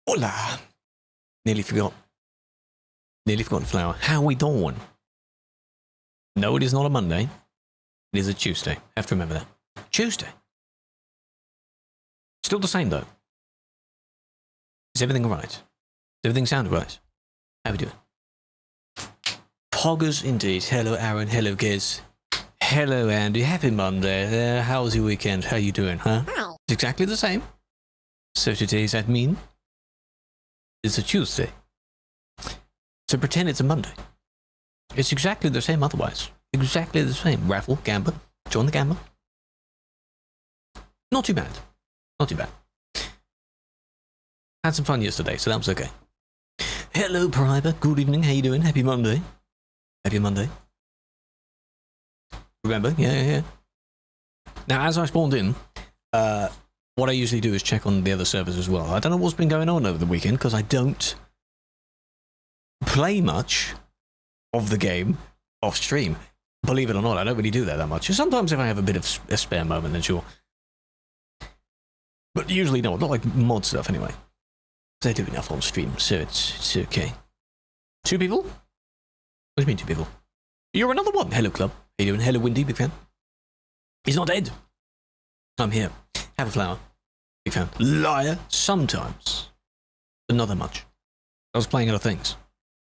Hola. Nearly forgot. Nearly forgotten flower. How we doing? No, it is not a Monday. It is a Tuesday. Have to remember that. Tuesday. Still the same, though. Is everything all right? Does everything sound right? How we doing? Poggers indeed. Hello, Aaron. Hello, Giz. Hello, Andy. Happy Monday. How was your weekend? How you doing, huh? It's exactly the same. So today's that mean? It's a Tuesday. So pretend it's a Monday. It's exactly the same otherwise. Exactly the same. Raffle, gamble. Join the gamble. Not too bad. Not too bad. Had some fun yesterday, so that was okay. Hello, Priber. Good evening. How you doing? Happy Monday. Happy Monday. Remember? Yeah. Now, as I spawned in, what I usually do is check on the other servers as well. I don't know what's been going on over the weekend, because I don't play much of the game off stream. Believe it or not, I don't really do that much. Sometimes if I have a bit of a spare moment, then sure. But usually not like mod stuff anyway. I do enough on stream, so it's okay. 2 people? What do you mean 2 people? You're another one. Hello, club. How you doing? Hello, Windy. Big fan. He's not dead. I'm here. Have a flower. Big fan. Liar. Sometimes. But not that much. I was playing other things.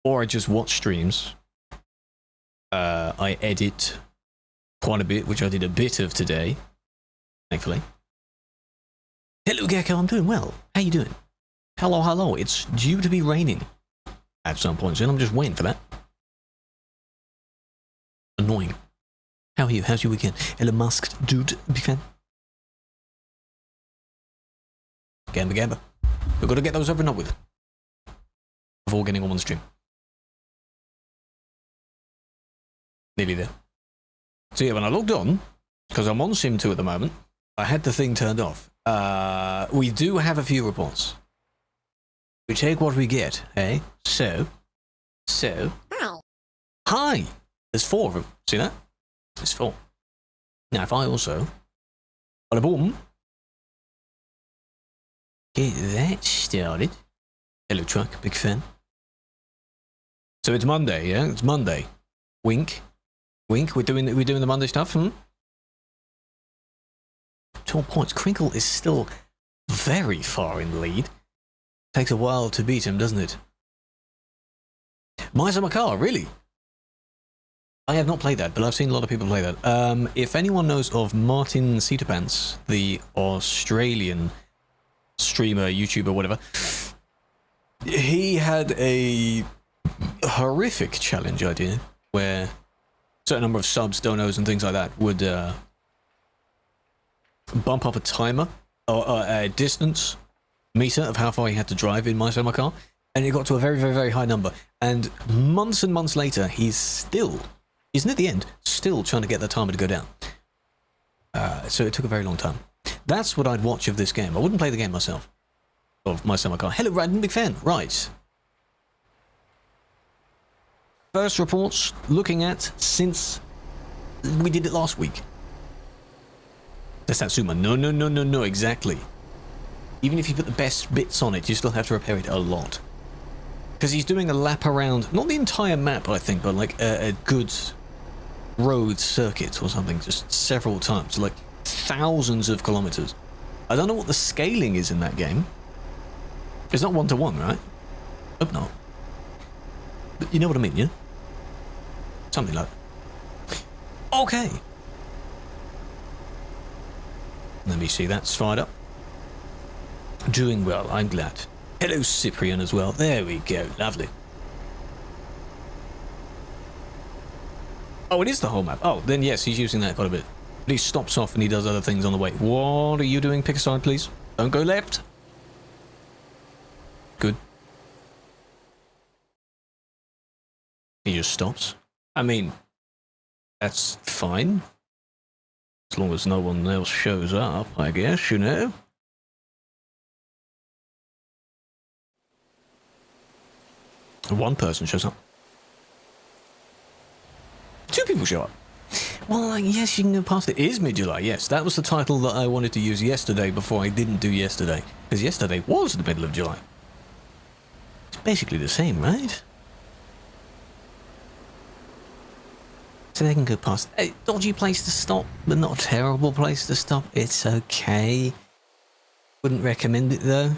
Or I just watch streams. I edit quite a bit, which I did a bit of today. Thankfully. Hello, Gecko. I'm doing well. How you doing? Hello. It's due to be raining at some point soon. I'm just waiting for that. Annoying. How are you? How's your weekend? Hello, masked dude. Big fan. Gamba. We've got to get those over and up with before getting on the stream. Nearly there. So yeah, when I logged on, because I'm on Sim 2 at the moment, I had the thing turned off. We do have a few reports. We take what we get, eh? So. Hi! There's 4 of them. See that? There's 4. Now, if I also. Bada boom. Get that started. Hello, truck. Big fan. So it's Monday, yeah? It's Monday. Wink. We're doing the Monday stuff, 12 points. Crinkle is still very far in the lead. Takes a while to beat him, doesn't it? My Summer Car, really? I have not played that, but I've seen a lot of people play that. If anyone knows of Martin Cedarpants, the Australian streamer, YouTuber, whatever, he had a horrific challenge idea where a certain number of subs, donos, and things like that would bump up a timer or a distance meter of how far he had to drive in My Summer Car, and it got to a very, very, very high number. And months and months later, isn't at the end, still trying to get the timer to go down. So it took a very long time. That's what I'd watch of this game. I wouldn't play the game myself. Of My Summer Car. Hello, Radden, big fan. Right. First reports looking at since we did it last week. That's Satsuma. No, exactly. Even if you put the best bits on it, you still have to repair it a lot. Because he's doing a lap around, not the entire map, I think, but like a good road circuit or something, just several times, like thousands of kilometers. I don't know what the scaling is in that game. It's not 1-to-1, right? Hope not. But you know what I mean, yeah? Something like that. Okay. Let me see, that's fired up. Doing well, I'm glad. Hello, Cyprian, as well. There we go. Lovely. Oh, it is the whole map. Oh, then yes, he's using that quite a bit. But he stops off and he does other things on the way. What are you doing? Pick a side, please. Don't go left. Good. He just stops. I mean, that's fine. As long as no one else shows up, I guess, you know. One person shows up. 2 people show up. Well, yes, you can go past it. It is mid-July, yes. That was the title that I wanted to use yesterday before I didn't do yesterday. Because yesterday was the middle of July. basically the same, right? So they can go past. A dodgy place to stop, but not a terrible place to stop. It's okay. Wouldn't recommend it though.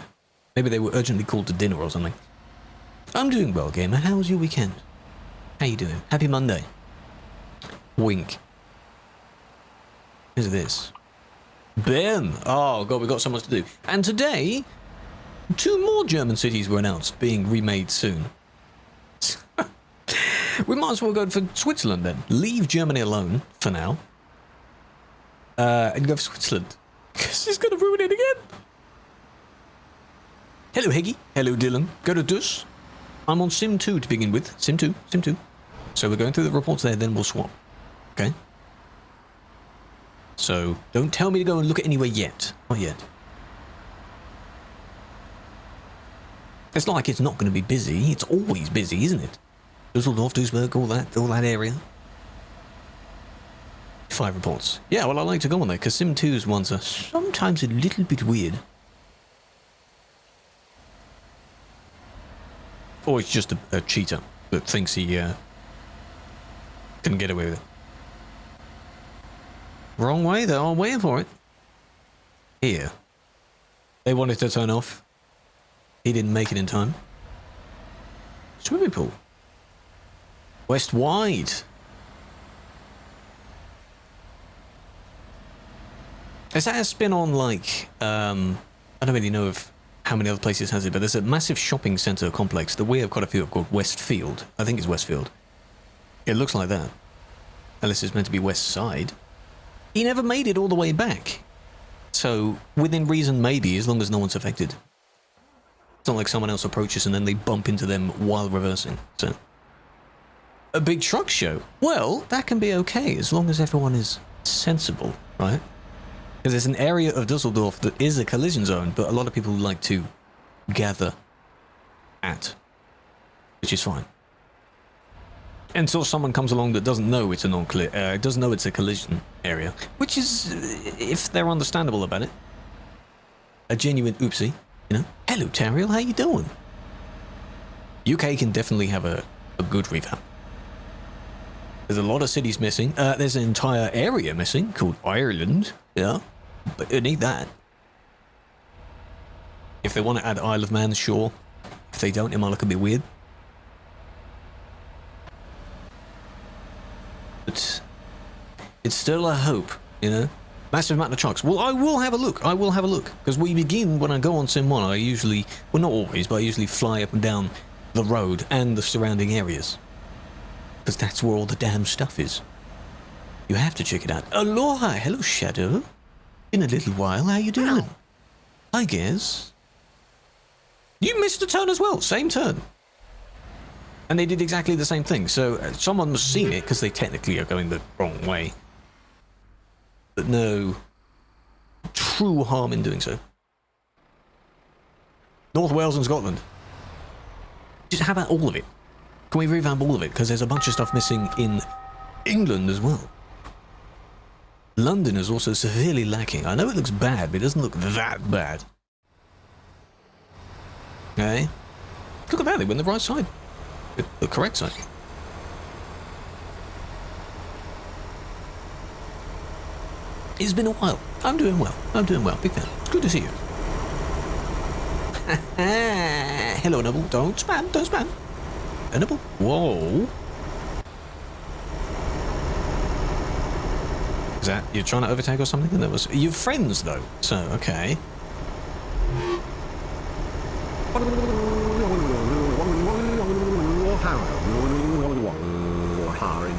Maybe they were urgently called to dinner or something. I'm doing well, gamer. How was your weekend? How you doing? Happy Monday. Wink. Who's this? Ben! Oh god, we've got so much to do. And today, 2 more German cities were announced being remade soon. We might as well go for Switzerland then. Leave Germany alone for now. And go for Switzerland. Because it's going to ruin it again. Hello, Heggy. Hello, Dylan. Go to Dus. I'm on Sim 2 to begin with. Sim 2. Sim 2. So we're going through the reports there, then we'll swap. Okay? So, don't tell me to go and look at anywhere yet. Not yet. It's not like it's not going to be busy. It's always busy, isn't it? Dusseldorf, Duisburg, all that area. 5 reports. Yeah, well, I like to go on there, because Sim 2's ones are sometimes a little bit weird. Or it's just a cheater that thinks he can get away with it. Wrong way, though. I'm waiting for it. Here. They wanted to turn off. He didn't make it in time. Swimming pool. West Wide. Is that a spin on, like, I don't really know if how many other places has it, but there's a massive shopping centre complex that we have quite a few of called Westfield. I think it's Westfield. It looks like that. Unless it's meant to be West Side. He never made it all the way back. So, within reason maybe, as long as no one's affected. It's not like someone else approaches and then they bump into them while reversing, so... A big truck show? Well, that can be okay, as long as everyone is sensible, right? Because there's an area of Dusseldorf that is a collision zone, but a lot of people like to gather at, which is fine. Until someone comes along that doesn't know it's a doesn't know it's a collision area, which is, if they're understandable about it, a genuine oopsie, you know? Hello, Tariel, how you doing? UK can definitely have a good revamp. There's a lot of cities missing. There's an entire area missing called Ireland. Yeah, but you need that. If they want to add Isle of Man, sure. If they don't, it might look a bit weird. But it's still a hope, you know? Massive amount of trucks. Well, I will have a look. I will have a look. Because we begin, when I go on Sim 1, I usually, well, not always, but I usually fly up and down the road and the surrounding areas. Because that's where all the damn stuff is. You have to check it out. Aloha! Hello, Shadow. Been a little while. How you doing? I guess. You missed a turn as well. Same turn. And they did exactly the same thing. So someone must have seen it, because they technically are going the wrong way. But no true harm in doing so. North Wales and Scotland. Just how about all of it? Can we revamp all of it? Because there's a bunch of stuff missing in England as well. London is also severely lacking. I know it looks bad, but it doesn't look that bad. Okay? Look at that, they went the right side. The correct side. It's been a while. I'm doing well. I'm doing well. Big fan. It's good to see you. Hello, Nubble. Don't spam. Don't spam. Nubble. Whoa. Is that you're trying to overtake or something? That was you're friends though. So okay.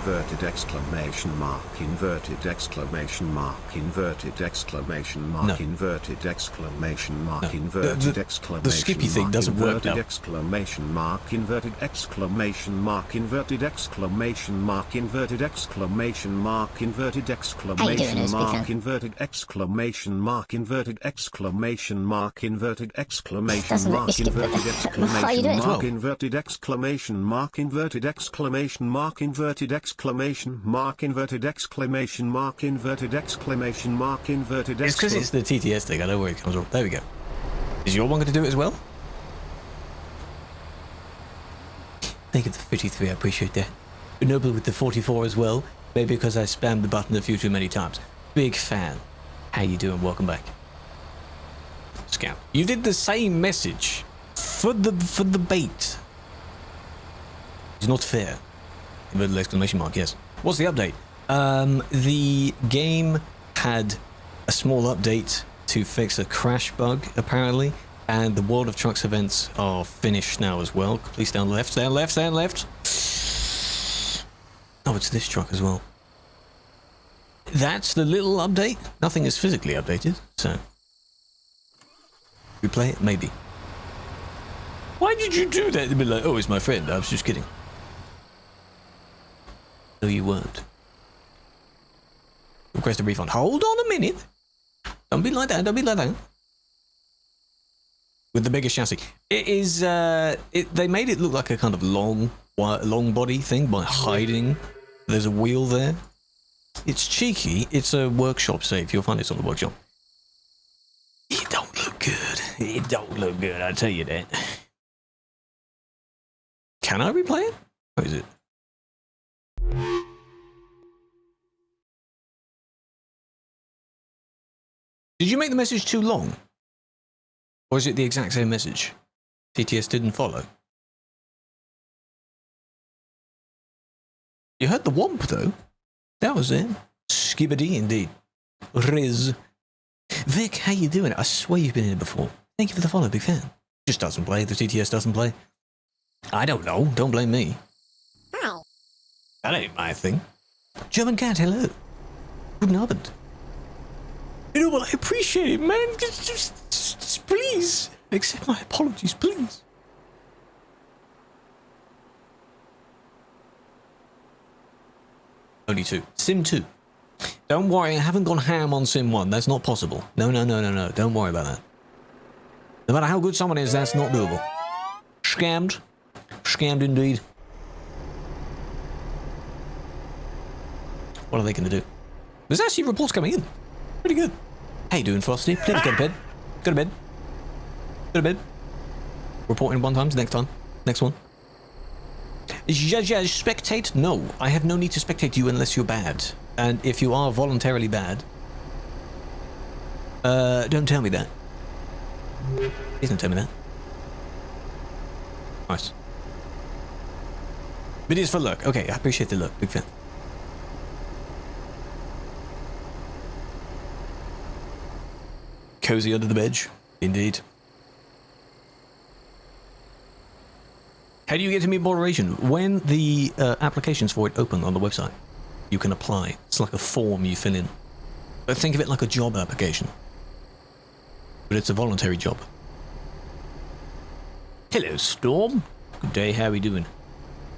Inverted exclamation mark, inverted exclamation mark, inverted exclamation mark, no. Inverted exclamation mark, No. Inverted exclamation the skippy thing doesn't work now. Exclamation mark, inverted exclamation mark, inverted exclamation mark, inverted exclamation mark, inverted exclamation mark, inverted exclamation mark, inverted exclamation mark, inverted exclamation mark, inverted exclamation mark, inverted exclamation mark, inverted exclamation mark, inverted exclamation mark, inverted exclamation mark, inverted exclamation mark, inverted exclamation. It's because it's the TTS thing. I know where it comes from. There we go. Is your one going to do it as well? Thank you for the 53, I appreciate that. Noble with the 44 as well. Maybe because I spammed the button a few too many times. Big fan. How you doing? Welcome back. Scam. You did the same message for the bait. It's not fair. Inverted exclamation mark, yes. What's the update? The game had a small update to fix a crash bug, apparently, and the World of Trucks events are finished now as well. Please stand left, stand left, stand left. Oh, it's this truck as well. That's the little update. Nothing is physically updated, so... Replay it? Maybe. Why did you do that? They'd be like, oh, it's my friend. I was just kidding. No, you weren't. Request a refund. Hold on a minute. Don't be like that. Don't be like that. With the bigger chassis. It is, they made it look like a kind of long body thing by hiding. There's a wheel there. It's cheeky. It's a workshop save. You'll find it's on the workshop. It don't look good. It don't look good, I tell you that. Can I replay it? Or is it? Did you make the message too long? Or is it the exact same message? TTS didn't follow. You heard the womp though. That was it. Skibbity indeed. Riz. Vic, how you doing? I swear you've been in it before. Thank you for the follow, big fan. Just doesn't play. The TTS doesn't play. I don't know. Don't blame me. Ow. That ain't my thing. German cat, hello. Guten Abend. You know what? I appreciate it, man. Just please accept my apologies, please. Only 2. Sim 2. Don't worry, I haven't gone ham on Sim 1. That's not possible. No. Don't worry about that. No matter how good someone is, that's not doable. Scammed. Scammed indeed. What are they going to do? There's actually reports coming in. Pretty good. How you doing, Frosty? Please go to bed. Go to bed. Go to bed. Reporting 1 time. Next time. Next one. Spectate? No. I have no need to spectate you unless you're bad. And if you are voluntarily bad, don't tell me that. Please don't tell me that. Nice. But it is for luck. Okay, I appreciate the luck. Big fan. Cozy under the bench. Indeed. How do you get to meet moderation? When the applications for it open on the website, you can apply. It's like a form you fill in. But think of it like a job application. But it's a voluntary job. Hello, Storm. Good day, how are we doing?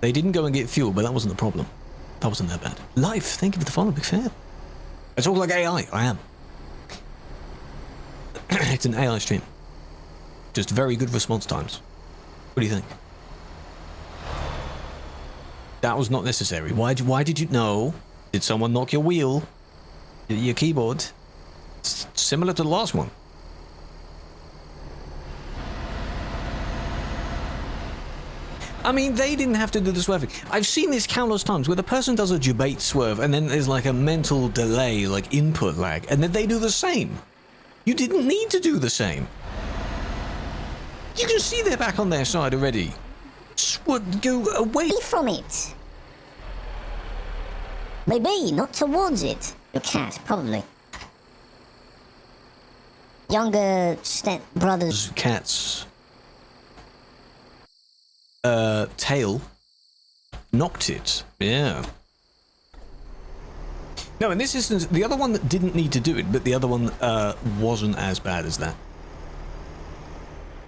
They didn't go and get fuel, but that wasn't the problem. That wasn't that bad. Life, thank you for the follow, big fan. I talk like AI, I am. It's an AI stream. Just very good response times. What do you think? That was not necessary. Why did you know? Did someone knock your wheel? Your keyboard? It's similar to the last one. I mean, they didn't have to do the swerving. I've seen this countless times where the person does a debate swerve and then there's like a mental delay, like input lag, and then they do the same. You didn't need to do the same. You can see they're back on their side already. Go away from it. Maybe, not towards it. Your cat, probably. Younger step-brothers. Cat's tail knocked it. Yeah. No, in this instance, the other one that didn't need to do it, but the other one wasn't as bad as that.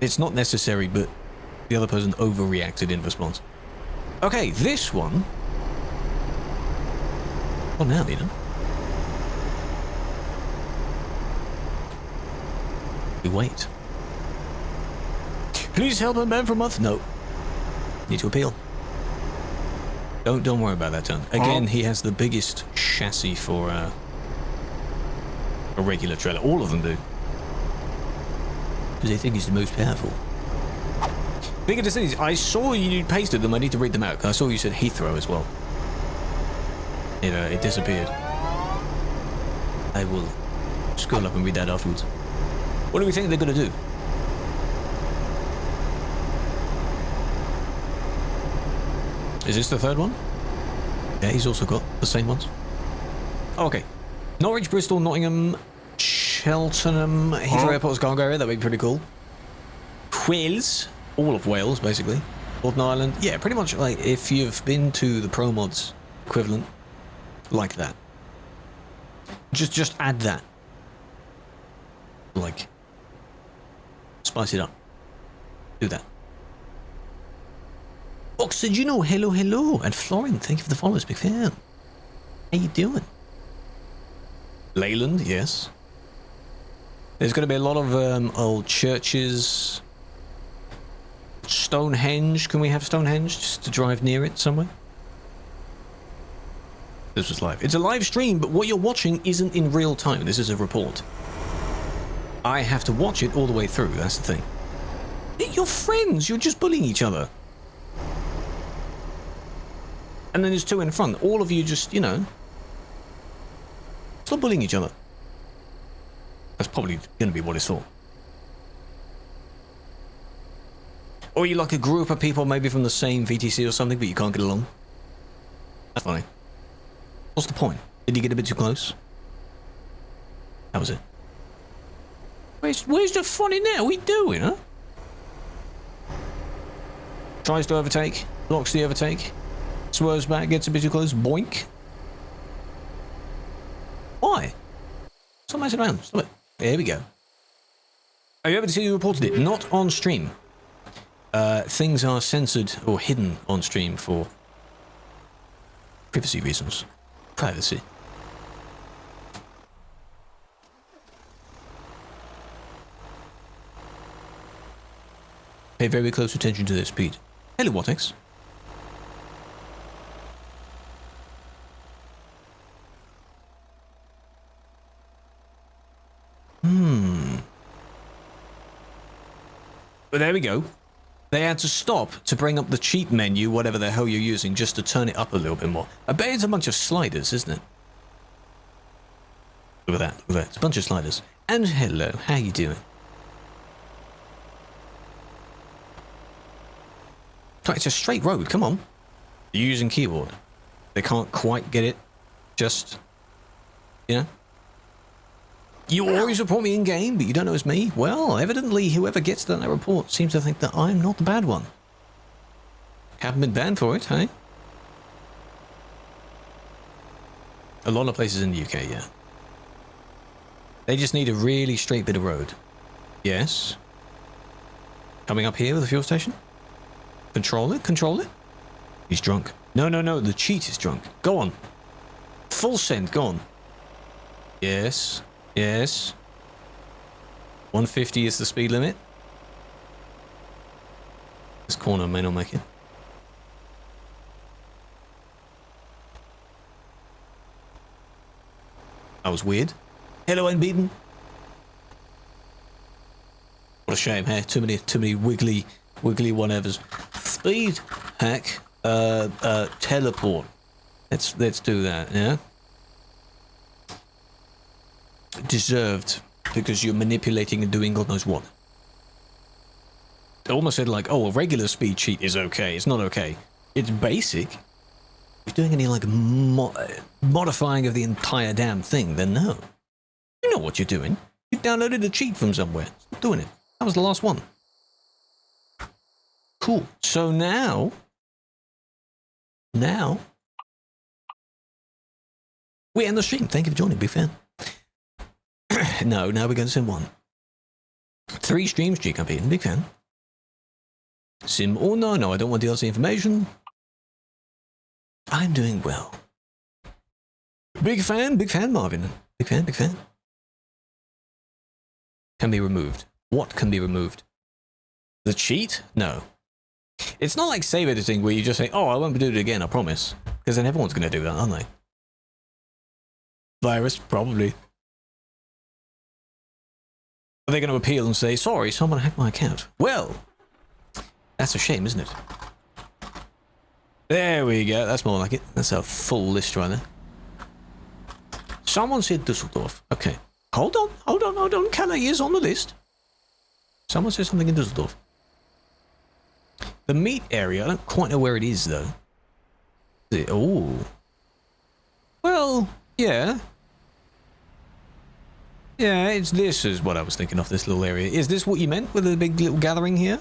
It's not necessary, but the other person overreacted in response. Okay, this one. What now, Nina? We wait. Please help a man for a month. No. Need to appeal. Don't worry about that, Ton. Again, he has the biggest chassis for a regular trailer. All of them do. Because they think he's the most powerful. Speaking of cities, I saw you pasted them. I need to read them out. I saw you said Heathrow as well. It disappeared. I will scroll up and read that afterwards. What do we think they're going to do? Is this the third one? Yeah, he's also got the same ones. Oh, okay. Norwich, Bristol, Nottingham, Cheltenham, Heathrow Airport's cargo area. That would be pretty cool. Wales. All of Wales, basically. Northern Ireland. Yeah, pretty much like if you've been to the Pro Mods equivalent, like that. Just add that. Like, spice it up. Do that. Oxygenal, hello, hello. And Florin, thank you for the follows, big fan. How you doing? Leyland, yes. There's going to be a lot of old churches. Stonehenge, can we have Stonehenge just to drive near it somewhere? This was live. It's a live stream, but what you're watching isn't in real time. This is a report. I have to watch it all the way through, that's the thing. You're friends, you're just bullying each other. And then there's two in front. All of you just, you know, stop bullying each other. That's probably going to be what it's for. Or you like a group of people maybe from the same VTC or something, but you can't get along. That's funny. What's the point? Did you get a bit too close? That was it. Where's the funny now? What are you doing, huh? Tries to overtake. Blocks the overtake. Swerves back, gets a bit too close. Boink. Why? Stop messing around. Stop it. There we go. Are you able to see who reported it? Not on stream. Things are censored or hidden on stream for privacy reasons. Privacy. Pay very close attention to their speed. Hello, Watex. But there we go. They had to stop to bring up the cheat menu, whatever the hell you're using, just to turn it up a little bit more. I bet it's a bunch of sliders, isn't it? Look at that, look at that. It's a bunch of sliders. And hello, how you doing? It's a straight road, come on. You're using keyboard. They can't quite get it. Just, you know? You always report me in-game, but you don't know it's me? Well, evidently whoever gets that report seems to think that I'm not the bad one. Haven't been banned for it, hey? A lot of places in the UK, yeah. They just need a really straight bit of road. Yes. Coming up here with the fuel station? Control it, control it. He's drunk. No, no, no, the cheat is drunk. Go on. Full send, go on. Yes. Yes. 150 is the speed limit. This corner may not make it. That was weird. Hello, unbeaten. What a shame, hey? Too many wiggly whatevers. Speed hack. Teleport. Let's do that, yeah? Deserved, because you're manipulating and doing God knows what. I almost said like, oh, a regular speed cheat is okay. It's not okay. It's basic. If you're doing any like modifying of the entire damn thing, then no. You know what you're doing. You downloaded a cheat from somewhere. Stop doing it. That was the last one. Cool. So now we end the stream. Thank you for joining, big fan. No, now we're going to Sim 1. 3 streams, GKP, big fan. Sim or no, I don't want DLC information. I'm doing well. Big fan, Marvin. Big fan. Can be removed. What can be removed? The cheat? No. It's not like save editing where you just say, oh, I won't do it again, I promise. Because then everyone's going to do that, aren't they? Virus, probably. Are they going to appeal and say, sorry, someone hacked my account? Well, that's That's a shame, isn't it? There we go. That's more like it. That's a full list right there. Someone said Dusseldorf. Okay. Hold on. Calais is on the list. Someone said something in Dusseldorf. The meat area, I don't quite know where it is, though. Oh. Well, yeah. Yeah, it's this is what I was thinking of, this little area. Is this what you meant with a big little gathering here?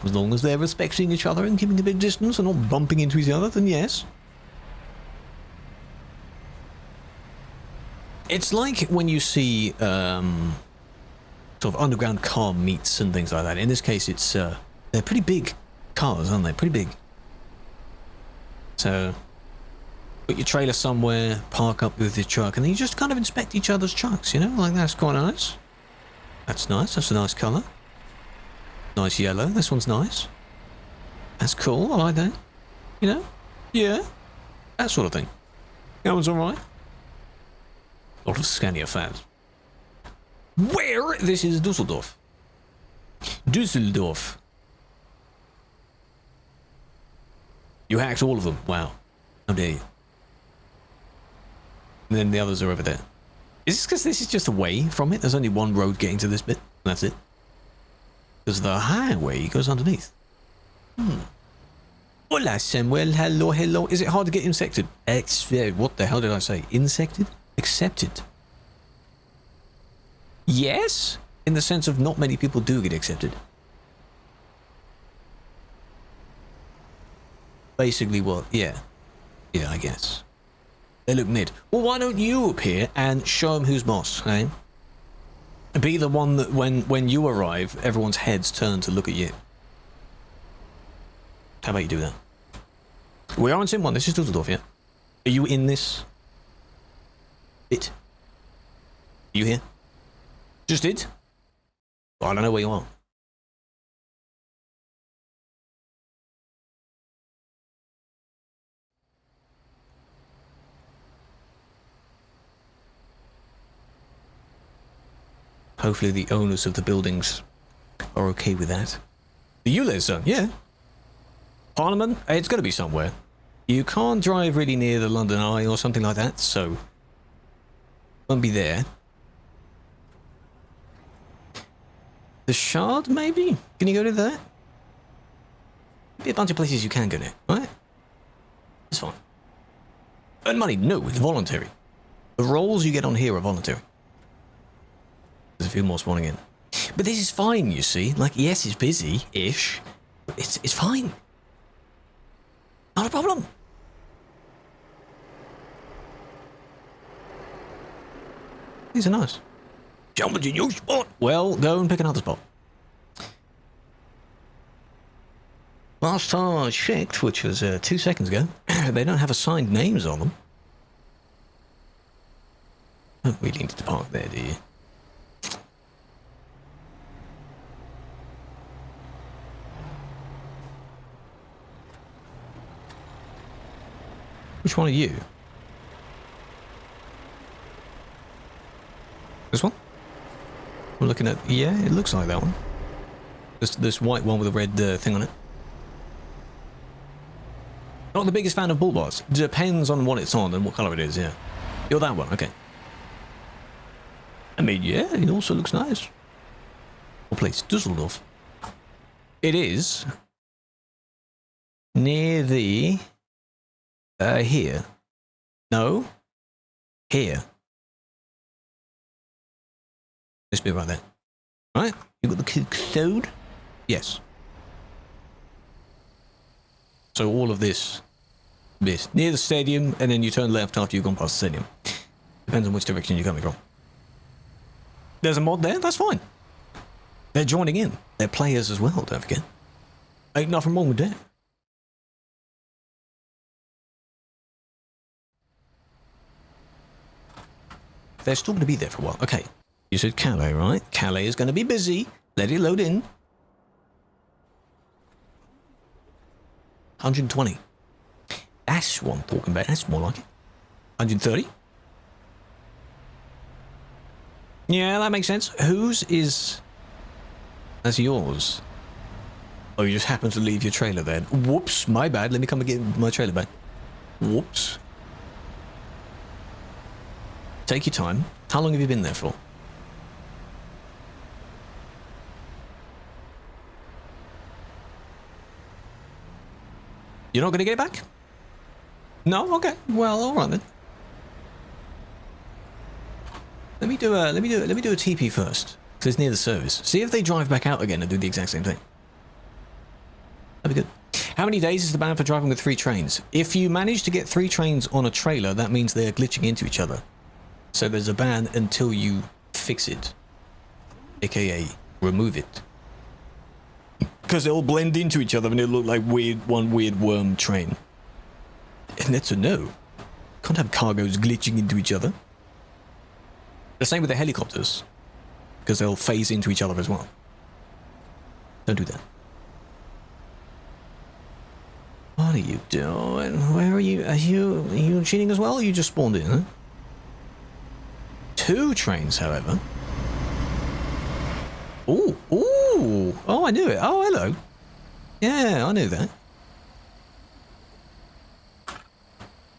As long as they're respecting each other and keeping a big distance and not bumping into each other, then yes. It's like when you see sort of underground car meets and things like that. In this case, it's they're pretty big cars, aren't they? Pretty big. So put your trailer somewhere, park up with your truck, and then you just kind of inspect each other's trucks, you know? Like, that's quite nice. That's nice. That's a nice colour. Nice yellow. This one's nice. That's cool. I like that. You know? Yeah. That sort of thing. That one's alright. A lot of Scania fans. Where? This is Dusseldorf. Dusseldorf. You hacked all of them. Wow. How dare you. And then the others are over there. Is this because this is just away from it? There's only one road getting to this bit. That's it. Because the highway goes underneath. Hola, Samuel. Hello, hello. Is it hard to get insected? What the hell did I say? Insected? Accepted. Yes? In the sense of not many people do get accepted. Basically what? Yeah. Yeah, I guess. They look mid. Well, why don't you appear and show them who's boss, eh? Be the one that when you arrive, everyone's heads turn to look at you. How about you do that? We are on Sim 1. This is Dusseldorf, yeah? Are you in this bit? Are you here? Just did? Well, I don't know where you are. Hopefully the owners of the buildings are okay with that. The ULEZ zone, yeah. Parliament, it's got to be somewhere. You can't drive really near the London Eye or something like that, so won't be there. The Shard, maybe? Can you go to that? Be a bunch of places you can go to, right? It's fine. Earn money? No, it's voluntary. The roles you get on here are voluntary. There's a few more spawning in. But this is fine, you see. Like, yes, it's busy-ish, but it's fine. Not a problem. These are nice. Jump into your spot. Well, go and pick another spot. Last time I checked, which was 2 seconds ago, they don't have assigned names on them. Don't really need to park there, do you? Which one are you? This one? I'm looking at... Yeah, it looks like that one. This white one with a red thing on it. Not the biggest fan of bull bars. Depends on what it's on and what colour it is, yeah. You're that one, okay. I mean, yeah, it also looks nice. What place? Dusseldorf. It is near the... here. No. Here. This bit right there. Right? You got the code? Yes. So all of this bit. Near the stadium, and then you turn left after you've gone past the stadium. Depends on which direction you're coming from. There's a mod there? That's fine. They're joining in. They're players as well, don't forget. Ain't nothing wrong with that. They're still going to be there for a while. Okay. You said Calais, right? Calais is going to be busy. Let it load in. 120. That's what I'm talking about. That's more like it. 130. Yeah, that makes sense. Whose is... That's yours. Oh, you just happened to leave your trailer there. Whoops, my bad. Let me come and get my trailer back. Whoops. Take your time. How long have you been there for? You're not going to get it back? No? Okay. Well, all right then. Let me do a TP first, because it's near the service. See if they drive back out again and do the exact same thing. That'd be good. How many days is the ban for driving with 3 trains? If you manage to get 3 trains on a trailer, that means they're glitching into each other. So there's a ban until you fix it, aka remove it. Because they'll blend into each other and it'll look like one weird worm train. And that's a no. Can't have cargoes glitching into each other. The same with the helicopters, because they'll phase into each other as well. Don't do that. What are you doing? Where are you? Are you cheating as well, or you just spawned in, huh? 2 trains, however. Ooh, ooh! Oh, I knew it. Oh, hello. Yeah, I knew that.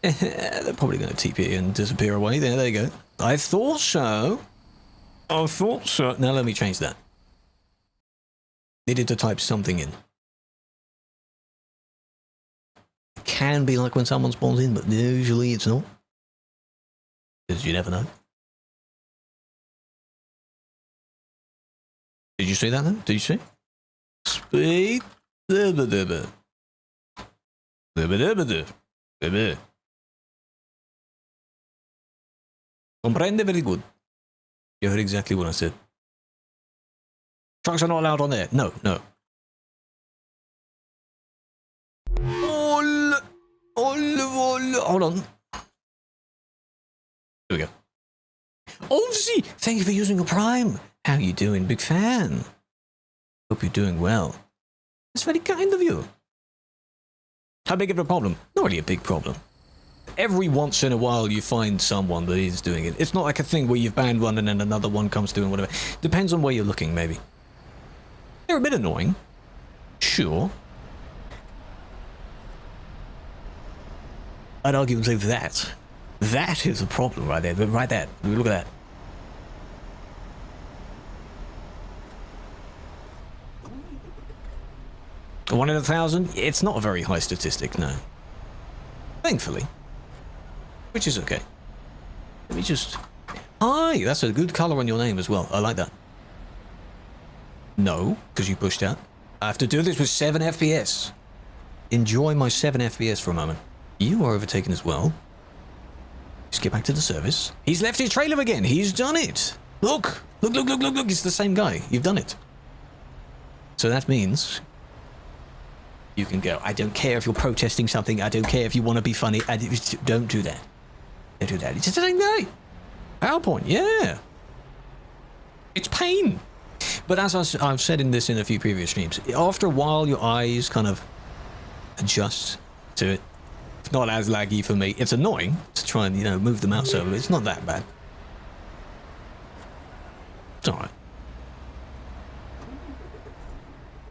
They're probably going to TP and disappear away. There you go. I thought so. I thought so. Now let me change that. Needed to type something in. Can be like when someone spawns in, but usually it's not. Because you never know. Did you see that though? Did you see? Speed. Comprende? Very good. You heard exactly what I said. Trucks are not allowed on there. No, no. Hold on. Here we go. Obviously, thank you for using your Prime. How you doing? Big fan. Hope you're doing well. That's very kind of you. How big of a problem? Not really a big problem. Every once in a while you find someone that is doing it. It's not like a thing where you've banned one and then another one comes through and whatever. Depends on where you're looking, maybe. They're a bit annoying. Sure. I'd argue and say that. That is a problem right there. Right there. Look at that. One in 1,000? It's not a very high statistic, no. Thankfully. Which is okay. Let me just... Hi! That's a good colour on your name as well. I like that. No, because you pushed out. I have to do this with 7 FPS. Enjoy my 7 FPS for a moment. You are overtaken as well. Just get back to the service. He's left his trailer again. He's done it. Look. Look, look, look, look, look. It's the same guy. You've done it. So that means... you can go. I don't care if you're protesting something. I don't care if you want to be funny. Don't do that. Don't do that. It's just the same guy. PowerPoint, yeah. It's pain. But as I've said in a few previous streams, after a while your eyes kind of adjust to it. It's not as laggy for me. It's annoying to try and, move the mouse over. It's not that bad. It's alright.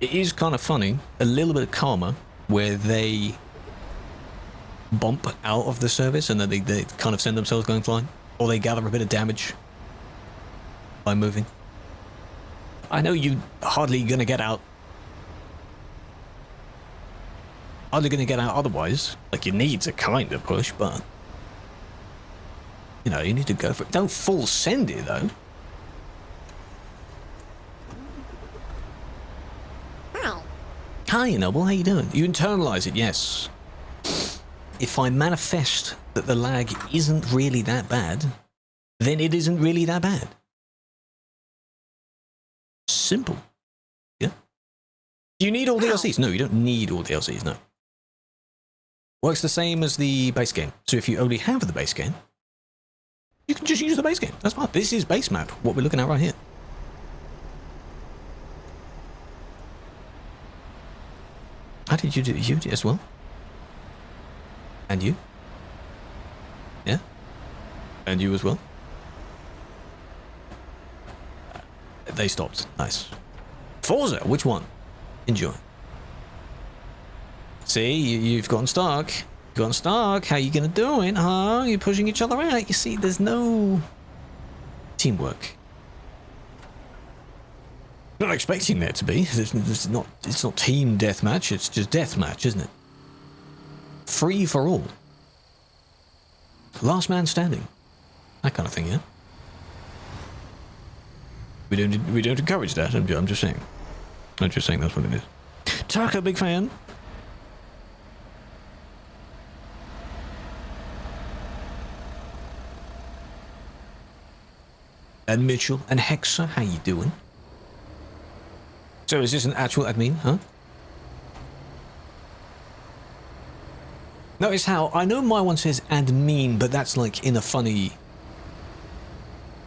It is kind of funny, a little bit calmer, where they bump out of the service and then they kind of send themselves going flying. Or they gather a bit of damage by moving. I know you're hardly going to get out. Hardly going to get out otherwise. Like, your needs are kind of push, but... you need to go for it. Don't full send it, though. Hi, Noble, how you doing? You internalize it, yes. If I manifest that the lag isn't really that bad, then it isn't really that bad. Simple. Yeah? Do you need all DLCs? No, you don't need all DLCs, no. Works the same as the base game. So if you only have the base game, you can just use the base game. That's fine. This is base map, what we're looking at right here. How did you do? You as well? And you? Yeah? And you as well? They stopped. Nice. Forza, which one? Enjoy. See, you've gotten stuck. You've gotten stuck. How you gonna do it, huh? You're pushing each other out. You see, there's no teamwork. Not expecting there to be. It's not team deathmatch. It's just deathmatch, isn't it? Free for all. Last man standing. That kind of thing, yeah. We don't encourage that. I'm just saying. I'm just saying that's what it is. Tucker, big fan. And Mitchell and Hexer, how you doing? So is this an actual admin, huh? Notice how, I know my one says admin, but that's like in a funny...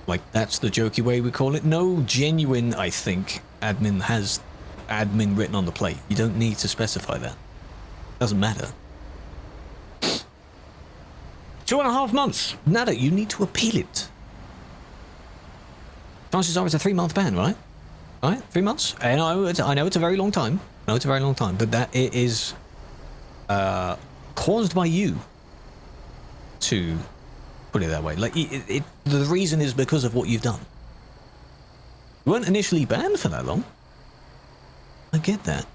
Like, that's the jokey way we call it. No genuine, I think, admin has admin written on the plate. You don't need to specify that. Doesn't matter. 2.5 months. Nada, you need to appeal it. Chances are it's a 3-month ban, right? Right? 3 months? I know it's a very long time. I know it's a very long time, but that it is caused by you to put it that way. Like, the reason is because of what you've done. You weren't initially banned for that long. I get that.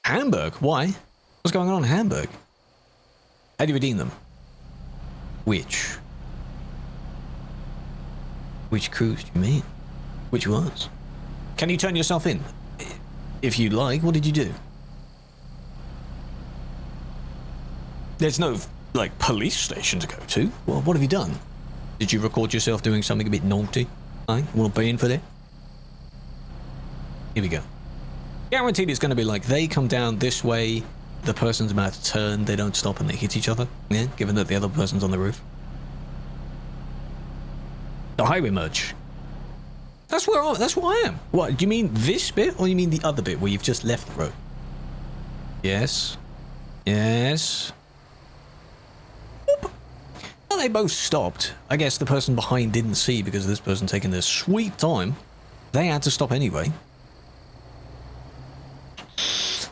Hamburg? Why? What's going on in Hamburg? How do you redeem them? Which crews do you mean? Which ones? Can you turn yourself in? If you like, what did you do? There's no, like, police station to go to. Well, what have you done? Did you record yourself doing something a bit naughty? I want to pay in for that? Here we go. Guaranteed it's going to be like, they come down this way, the person's about to turn, they don't stop and they hit each other. Yeah, given that the other person's on the roof. The highway merge. That's where I am. What, do you mean this bit or you mean the other bit where you've just left the road? Yes. Yes. Whoop. Well, they both stopped. I guess the person behind didn't see because of this person taking their sweet time. They had to stop anyway.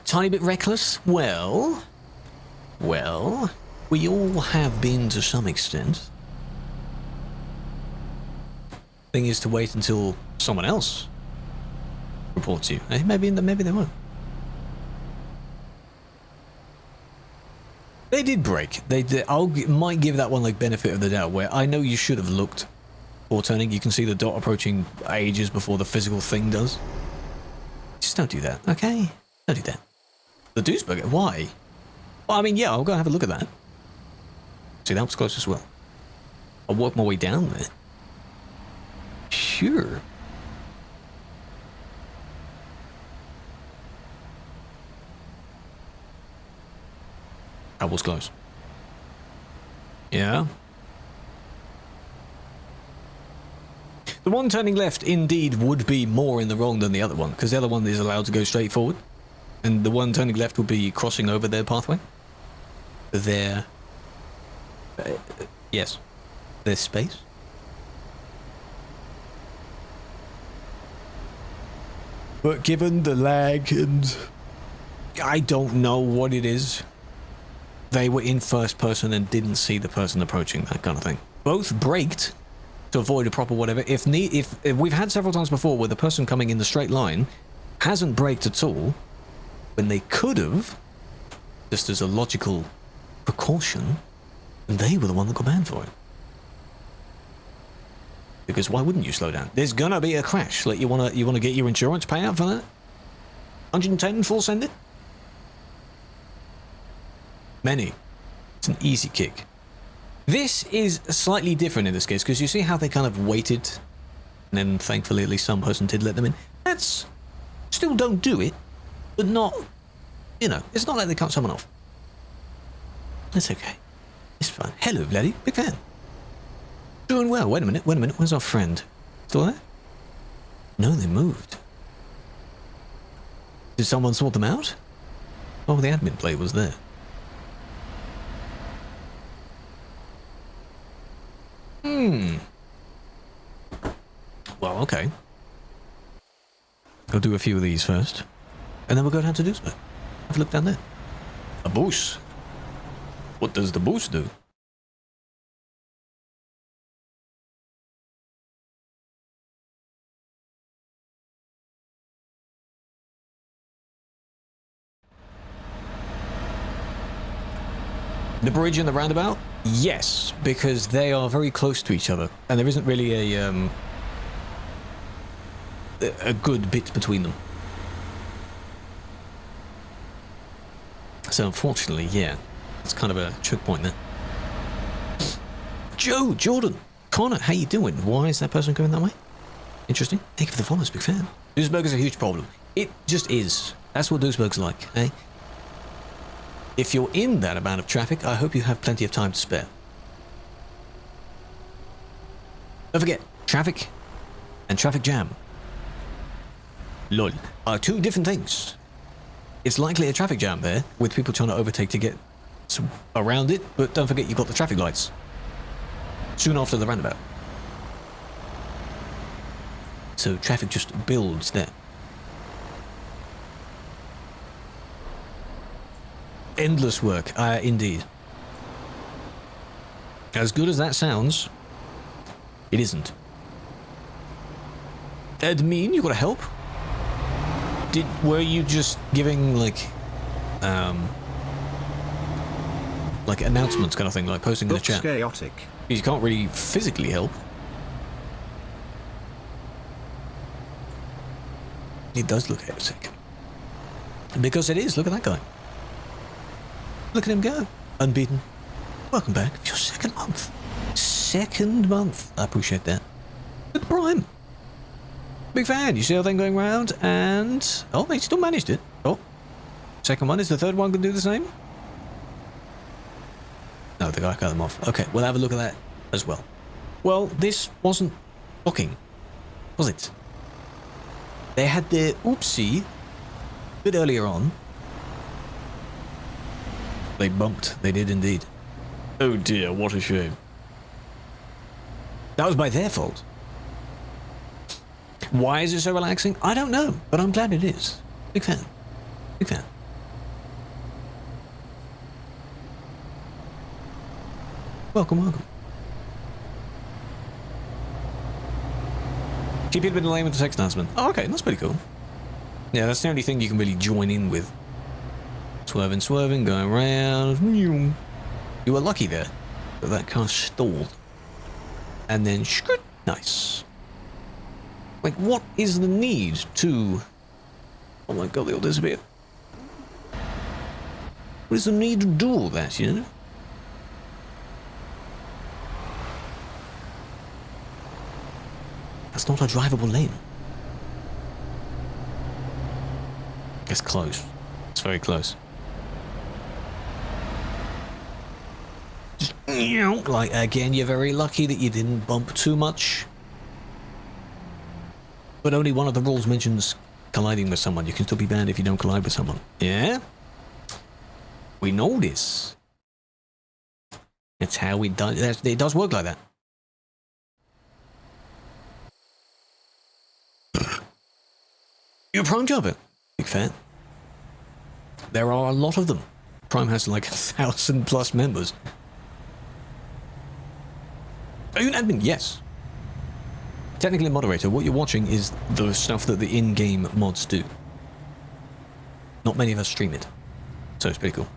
Tiny bit reckless? Well, we all have been to some extent. Thing is to wait until someone else reports you. Maybe they won't. They did break. They did. Might give that one like benefit of the doubt. Where I know you should have looked before turning. You can see the dot approaching ages before the physical thing does. Just don't do that, okay? Don't do that. The Duisburger. Why? Well, I mean, yeah, I'll go have a look at that. See, that was close as well. I'll work my way down there. Sure. That was close. Yeah. The one turning left indeed would be more in the wrong than the other one, because the other one is allowed to go straight forward, and the one turning left would be crossing over their pathway. Their... yes. Their space. But given the lag and... I don't know what it is. They were in first person and didn't see the person approaching, that kind of thing. Both braked to avoid a proper whatever. If we've had several times before where the person coming in the straight line hasn't braked at all, when they could have, just as a logical precaution, and they were the one that got banned for it. Because why wouldn't you slow down? There's gonna be a crash. Like, you wanna get your insurance payout for that? 110 full send it? Many. It's an easy kick. This is slightly different in this case, because you see how they kind of waited, and then thankfully at least some person did let them in. That's... still don't do it, but not... you know, it's not like they cut someone off. That's okay. It's fine. Hello, Vladdy. Big fan. Doing well. Wait a minute. Where's our friend? Still there? No, they moved. Did someone sort them out? Oh, the admin play was there. Well, okay. Go do a few of these first. And then we'll go down to Duisburg. Have a look down there. A boost. What does the boost do? The bridge and the roundabout? Yes, because they are very close to each other, and there isn't really a good bit between them. So unfortunately, yeah, it's kind of a choke point there. Joe, Jordan, Connor, how you doing? Why is that person going that way? Interesting. Thank you for the follows, big fan. Duisburg is a huge problem. It just is. That's what Duisburg's like, eh? If you're in that amount of traffic, I hope you have plenty of time to spare. Don't forget, traffic and traffic jam, lol, are two different things. It's likely a traffic jam there, with people trying to overtake to get around it, but don't forget you've got the traffic lights soon after the roundabout. So traffic just builds there. Endless work, indeed. As good as that sounds, it isn't. Admin, you gotta help? Were you just giving like announcements kind of thing, like posting in the chat? Chaotic. You can't really physically help. It does look chaotic. Because it is, look at that guy. Look at him go. Unbeaten. Welcome back. It's your second month. Second month. I appreciate that. Good prime. Big fan. You see how thing going round? And... oh, they still managed it. Oh. Second one. Is the third one going to do the same? No, the guy cut them off. Okay, we'll have a look at that as well. Well, this wasn't blocking, was it? They had their oopsie a bit earlier on. They bumped. They did indeed. Oh dear, what a shame. That was by their fault. Why is it so relaxing? I don't know, but I'm glad it is. Big fan. Big fan. Welcome, welcome. Keep it a bit lame with the text announcement. Oh, okay, that's pretty cool. Yeah, that's the only thing you can really join in with. Swerving, swerving, going around. You were lucky there that that car stalled. And then, nice. Like, what is the need to... oh my god, they all disappeared. What is the need to do all that, you know? That's not a drivable lane. It's close. It's very close. Just, like, again, you're very lucky that you didn't bump too much. But only one of the rules mentions colliding with someone. You can still be banned if you don't collide with someone. Yeah? We know this. It's how we do it. It does work like that. You're a Prime jobber. Big fan. There are a lot of them. Prime has like 1,000+ members. Are you an admin? Yes. Technically a moderator. What you're watching is the stuff that the in-game mods do. Not many of us stream it. So it's pretty cool.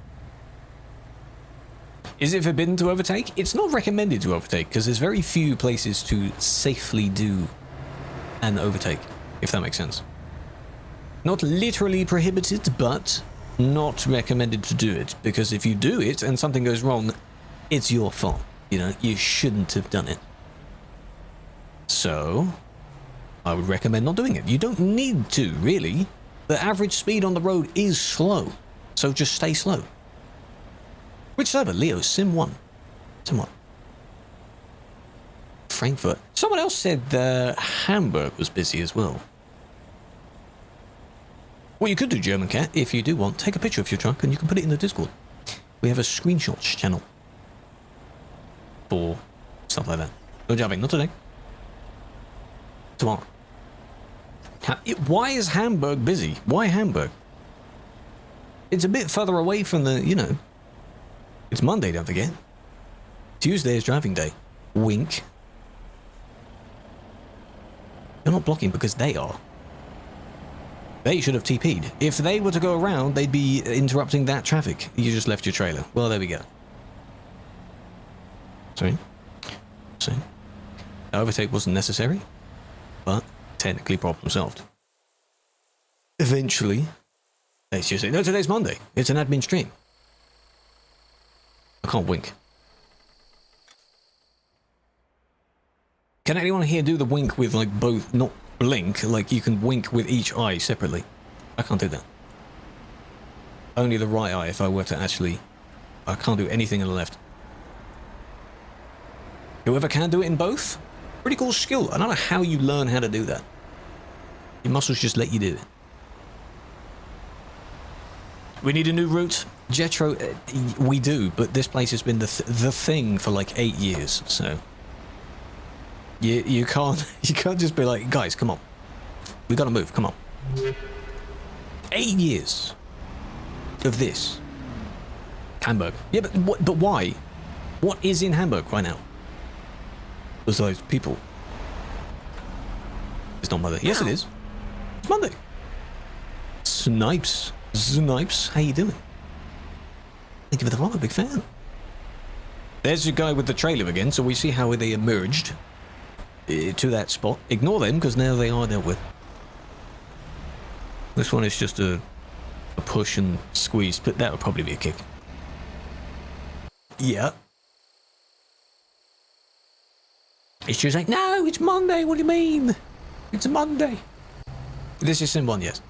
Is it forbidden to overtake? It's not recommended to overtake because there's very few places to safely do an overtake, if that makes sense. Not literally prohibited, but not recommended to do it, because if you do it and something goes wrong, it's your fault. You know, you shouldn't have done it. So, I would recommend not doing it. You don't need to, really. The average speed on the road is slow, so just stay slow. Which server? Leo, Sim 1. Sim 1. Frankfurt. Someone else said Hamburg was busy as well. What you could do, German Cat, if you do want, take a picture of your truck and you can put it in the Discord. We have a screenshots channel for stuff like that. No jabbing, not today. Tomorrow. Why is Hamburg busy? Why Hamburg? It's a bit further away from the, you know. It's Monday, don't forget. Tuesday is driving day. Wink. You're not blocking because they are. They should have TP'd. If they were to go around, they'd be interrupting that traffic. You just left your trailer. Well, there we go. Sorry. Overtake wasn't necessary, but technically problem solved. Eventually, let's just say, no, today's Monday. It's an admin stream. I can't wink. Can anyone here do the wink with, like, both, not blink, like you can wink with each eye separately? I can't do that. Only the right eye if I were to actually... I can't do anything in the left. Whoever can do it in both, pretty cool skill. I don't know how you learn how to do that. Your muscles just let you do it. We need a new route. Jetro, we do, but this place has been the thing for like 8 years, so... You can't just be like, guys, come on. We gotta move, come on. 8 years of this. Hamburg. Yeah, but why? What is in Hamburg right now? Besides people. It's not Monday. Yes, it is. It's Monday. Snipes. How you doing? Thank you for the follow, big fan. There's your guy with the trailer again, so we see how they emerged to that spot. Ignore them, because now they are dealt with. This one is just a push and squeeze, but that would probably be a kick. Yeah. It's just like, no, it's Monday, what do you mean? It's a Monday. This is Sim 1, yes.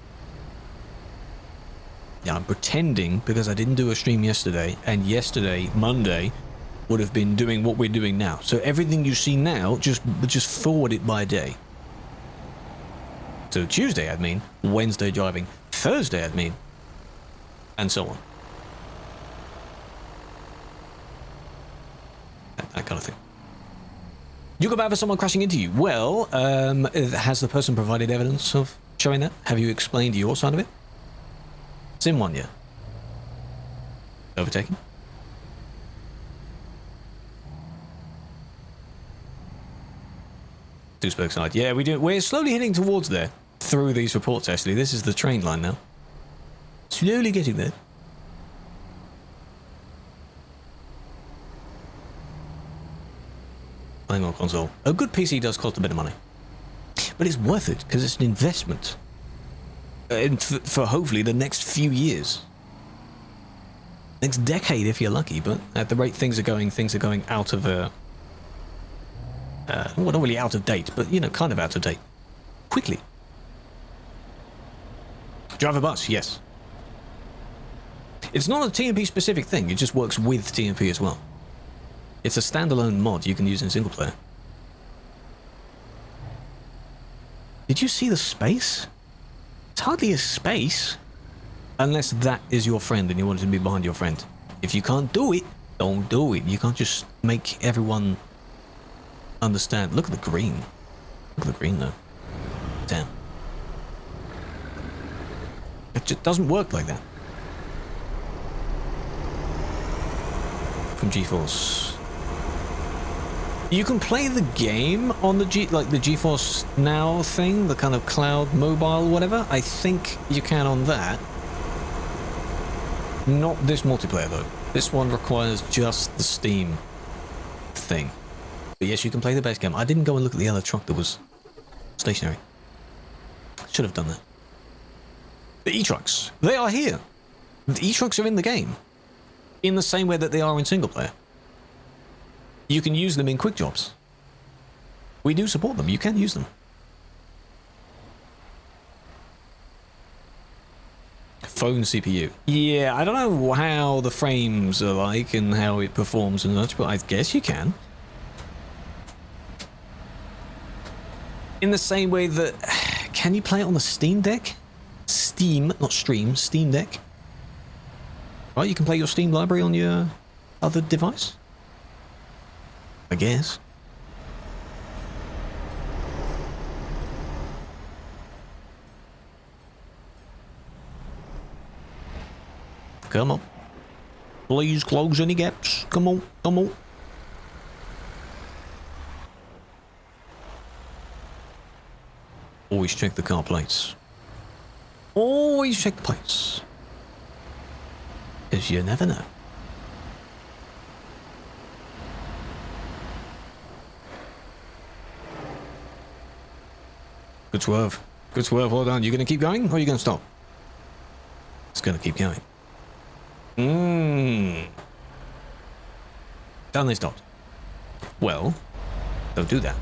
Yeah, I'm pretending because I didn't do a stream yesterday, and yesterday, Monday, would have been doing what we're doing now. So everything you see now, just forward it by a day. So Tuesday, I'd mean, Wednesday driving, Thursday, I'd mean, and so on. That kind of thing. You got bad for someone crashing into you. Well, has the person provided evidence of showing that? Have you explained your side of it? Sim 1, yeah. Overtaken? Duisburg side. Yeah, we're slowly heading towards there. Through these reports, actually. This is the train line now. Slowly getting there. Playing on console. A good PC does cost a bit of money. But it's worth it, because it's an investment. And for hopefully the next few years. Next decade if you're lucky, but at the rate things are going out of well, not really out of date, but, you know, kind of out of date. Quickly. Drive a bus, yes. It's not a TMP specific thing, it just works with TMP as well. It's a standalone mod you can use in single player. Did you see the space? It's hardly a space. Unless that is your friend and you want it to be behind your friend. If you can't do it, don't do it. You can't just make everyone understand. Look at the green. Look at the green though. Damn. It just doesn't work like that. From GeForce. You can play the game on the GeForce Now thing, the kind of cloud mobile whatever. I think you can on that. Not this multiplayer though. This one requires just the Steam thing. But yes, you can play the base game. I didn't go and look at the other truck that was stationary. Should have done that. The e-trucks, they are here. The e-trucks are in the game. In the same way that they are in single player. You can use them in quick jobs. We do support them. You can use them. Phone CPU. Yeah, I don't know how the frames are like and how it performs and such, but I guess you can. In the same way that... Can you play it on the Steam Deck? Steam, not Stream, Steam Deck. Right, you can play your Steam library on your other device? I guess. Come on. Please close any gaps. Come on, come on. Always check the car plates. Always check the plates. Because you never know. Good swerve. Good swerve, well done. You going to keep going or are you going to stop? It's going to keep going. Then they stopped. Well, don't do that.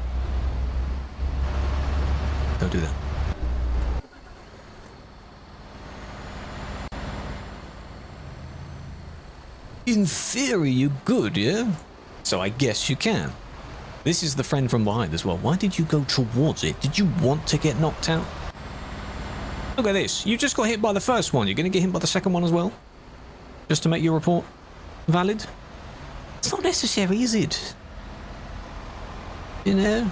Don't do that. In theory, you're good, yeah? So I guess you can. This is the friend from behind as well. Why did you go towards it? Did you want to get knocked out? Look at this. You just got hit by the first one. You're going to get hit by the second one as well? Just to make your report valid? It's not necessary, is it? You know?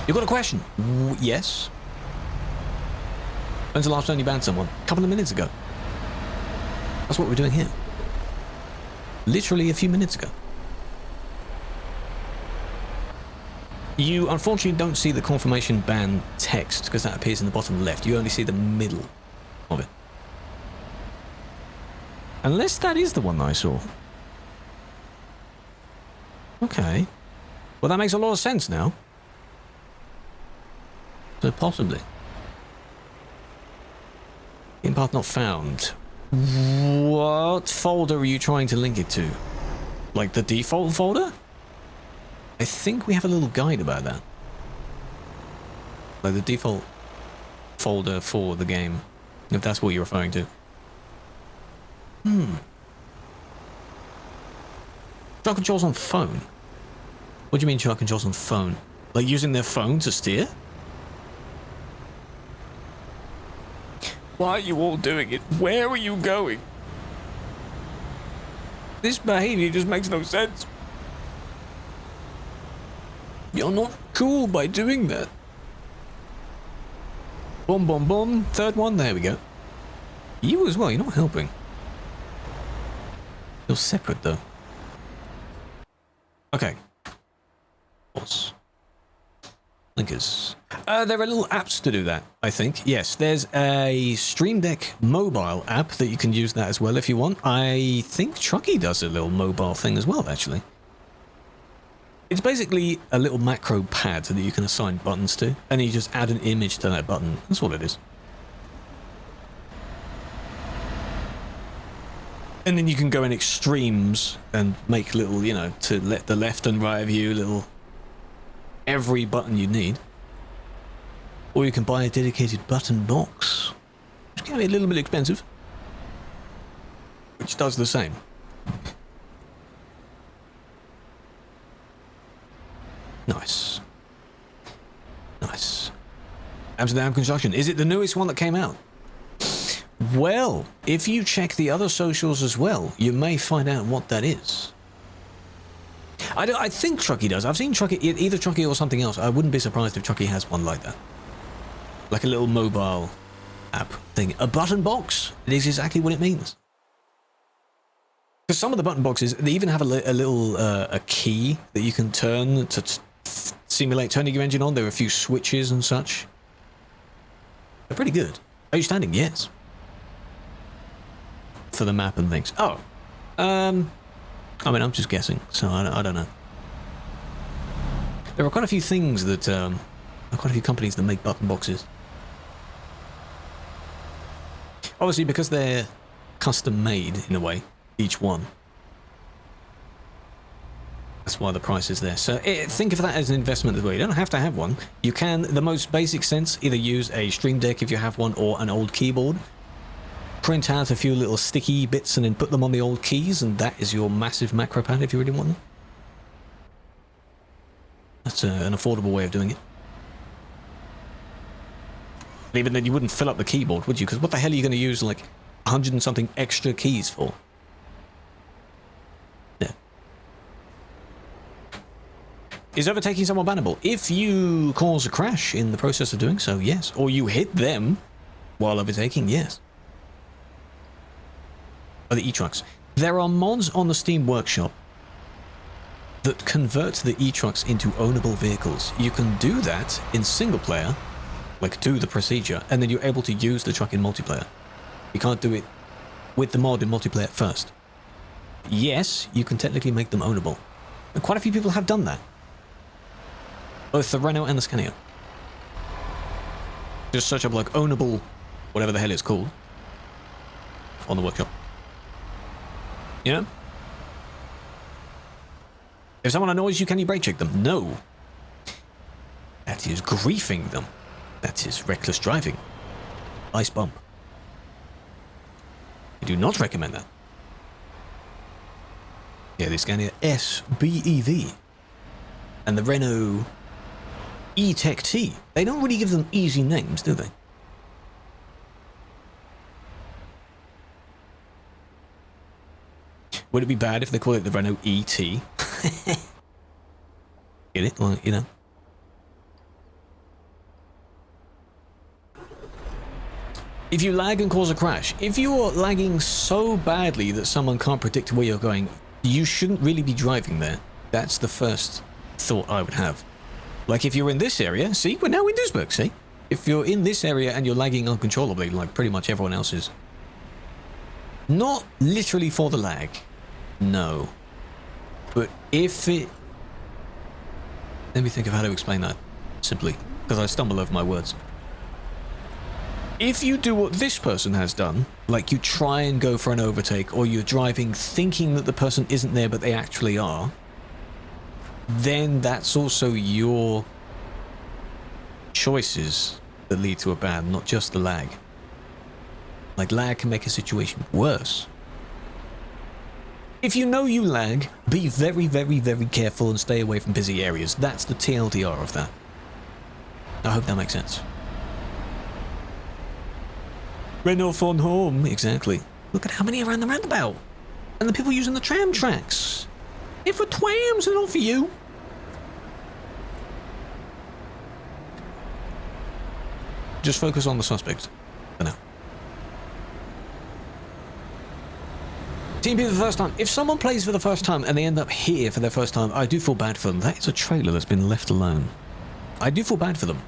You got a question? Yes. When's the last time you banned someone? A couple of minutes ago. That's what we're doing here. Literally a few minutes ago. You unfortunately don't see the confirmation ban text because that appears in the bottom left. You only see the middle of it. Unless that is the one that I saw. Okay. Well, that makes a lot of sense now. So possibly. In path not found. What folder are you trying to link it to? Like the default folder? I think we have a little guide about that. Like the default folder for the game, if that's what you're referring to. Truck controls on phone? What do you mean truck controls on phone? Like using their phone to steer? Why are you all doing it? Where are you going? This behavior just makes no sense. You're not cool by doing that. Boom, boom, boom. Third one. There we go. You as well. You're not helping. You're separate, though. Okay. Pause. Linkers. There are little apps to do that, I think. Yes, there's a Stream Deck mobile app that you can use that as well if you want. I think Trucky does a little mobile thing as well, actually. It's basically a little macro pad that you can assign buttons to, and you just add an image to that button. That's all it is. And then you can go in extremes and make little, you know, to let the left and right view little every button you need. Or you can buy a dedicated button box, which can be a little bit expensive, which does the same. Nice. Nice. Amsterdam Construction. Is it the newest one that came out? Well, if you check the other socials as well, you may find out what that is. I think Trucky does. I've seen Trucky, either Trucky or something else. I wouldn't be surprised if Trucky has one like that. Like a little mobile app thing. A button box? It is exactly what it means. Because some of the button boxes, they even have a little a key that you can turn to simulate turning your engine on. There are a few switches and such. They're pretty good. Are you standing? Yes. For the map and things. Oh. I mean, I'm just guessing, so I don't know. There are quite a few things that, quite a few companies that make button boxes. Obviously, because they're custom made in a way, each one. That's why the price is there. So think of that as an investment as well. You don't have to have one. You can, the most basic sense, either use a Stream Deck if you have one, or an old keyboard. Print out a few little sticky bits and then put them on the old keys, and that is your massive macro pad if you really want them. That's an affordable way of doing it. And even then, you wouldn't fill up the keyboard, would you? Because what the hell are you going to use like 100 and something extra keys for? Yeah. Is overtaking someone bannable? If you cause a crash in the process of doing so, yes. Or you hit them while overtaking, yes. are the e-trucks. There are mods on the Steam Workshop that convert the e-trucks into ownable vehicles. You can do that in single player, like do the procedure, and then you're able to use the truck in multiplayer. You can't do it with the mod in multiplayer first. Yes, you can technically make them ownable. And quite a few people have done that. Both the Renault and the Scania. Just search up like ownable, whatever the hell it's called, on the workshop. You know? If someone annoys you, can you brake check them? No. That is griefing them. That is reckless driving. Ice bump. I do not recommend that. Yeah, the Scania SBEV. And the Renault E-Tech T. They don't really give them easy names, do they? Would it be bad if they call it the Renault ET? Get it? Well, you know. If you lag and cause a crash, if you're lagging so badly that someone can't predict where you're going, you shouldn't really be driving there. That's the first thought I would have. Like if you're in this area, see, we're now in Duisburg, see? If you're in this area and you're lagging uncontrollably, like pretty much everyone else is. Not literally for the lag, no. But if it... Let me think of how to explain that simply, because I stumble over my words. If you do what this person has done, like you try and go for an overtake, or you're driving thinking that the person isn't there but they actually are, then that's also your choices that lead to a ban, not just the lag. Like lag can make a situation worse. If you know you lag, be very, very, very careful and stay away from busy areas. That's the TLDR of that. I hope that makes sense. Renault von home, exactly. Look at how many are around the roundabout. And the people using the tram tracks. They're for twams and not for you. Just focus on the suspect for now. Team P for the first time. If someone plays for the first time and they end up here for their first time, I do feel bad for them. That is a trailer that's been left alone. I do feel bad for them.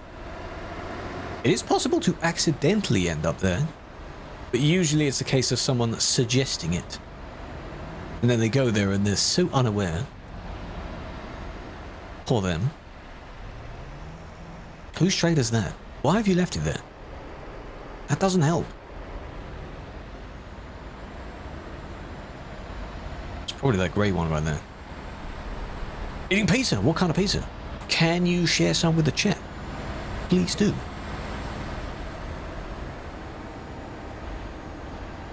It is possible to accidentally end up there, but usually it's a case of someone suggesting it. And then they go there and they're so unaware. Poor them. Whose trailer's that? Why have you left it there? That doesn't help. It's probably that grey one right there. Eating pizza. What kind of pizza? Can you share some with the chat? Please do.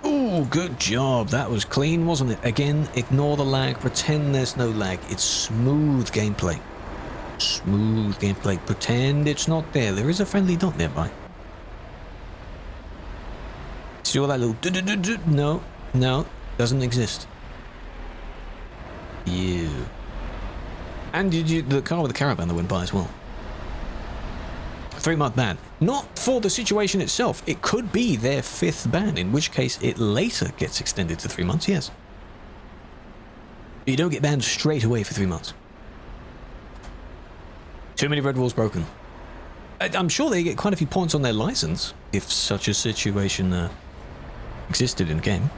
Oh, good job. That was clean, wasn't it? Again, ignore the lag. Pretend there's no lag. It's smooth gameplay. Smooth gameplay. Pretend it's not there. There is a friendly dot nearby. See all that little do-do-do-do? No, no, doesn't exist. You. And the car with the caravan that went by as well. 3-month ban. Not for the situation itself. It could be their 5th ban, in which case it later gets extended to 3 months, yes. But you don't get banned straight away for 3 months. Too many red walls broken. I'm sure they get quite a few points on their license, if such a situation existed in game.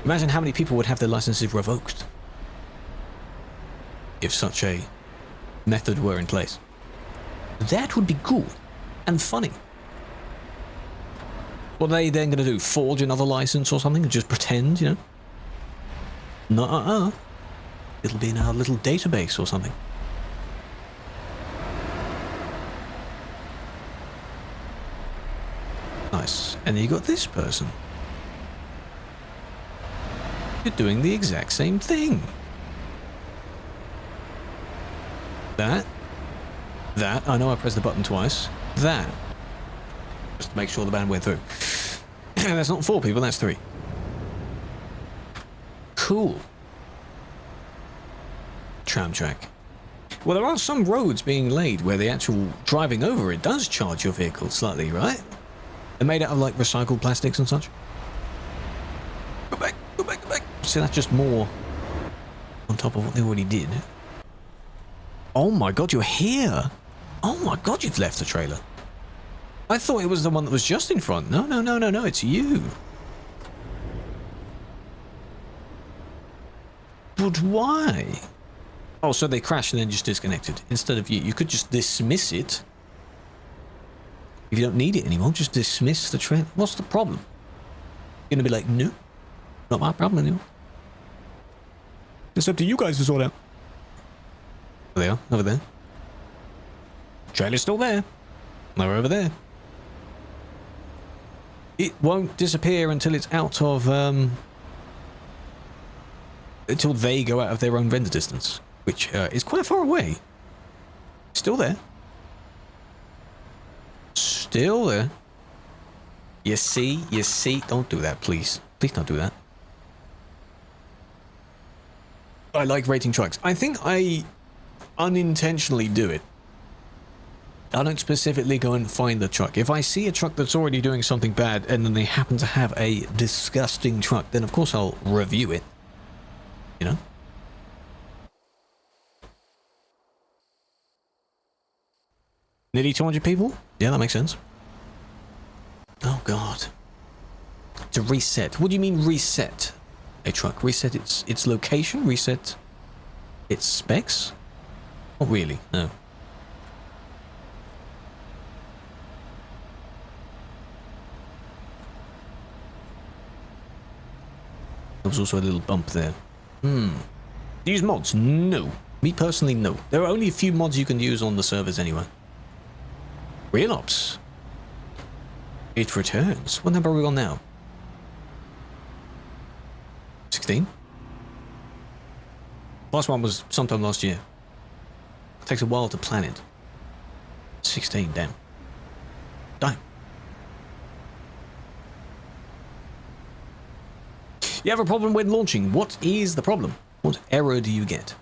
Imagine how many people would have their licenses revoked if such a method were in place. That would be cool and funny. What are they then going to do? Forge another license or something and just pretend, you know? Nuh-uh. It'll be in our little database or something. Nice. And then you got this person. You're doing the exact same thing. That. I know I pressed the button twice. That. Just to make sure the band went through. That's not 4 people, that's 3. Cool. Tram track. Well, there are some roads being laid where the actual driving over it does charge your vehicle slightly, right? They're made out of like recycled plastics and such. So that's just more on top of what they already did. Oh my god, you're here! Oh my god, you've left the trailer. I thought it was the one that was just in front. No, no, no, no, no, it's you. But why? Oh, so they crashed and then just disconnected. Instead of you. You could just dismiss it. If you don't need it anymore, just dismiss the trailer. What's the problem? You're gonna be like, no, not my problem anymore. It's up to you guys to sort out. There they are, over there. Trailer's still there. They're over there. It won't disappear until it's out of, until they go out of their own render distance, which is quite far away. Still there. Still there. You see, don't do that, please. Please don't do that. I like rating trucks. I think I unintentionally do it. I don't specifically go and find the truck. If I see a truck that's already doing something bad and then they happen to have a disgusting truck, then of course I'll review it. You know? Nearly 200 people? Yeah, that makes sense. Oh god. To reset. What do you mean reset a truck? Reset its location? Reset its specs? Not really, no. There was also a little bump there. Use mods? No. Me personally, no. There are only a few mods you can use on the servers anyway. Real Ops. It returns. What number are we on now? 16? Last one was sometime last year. It takes a while to plan it. 16, damn. Damn. You have a problem when launching. What is the problem? What error do you get?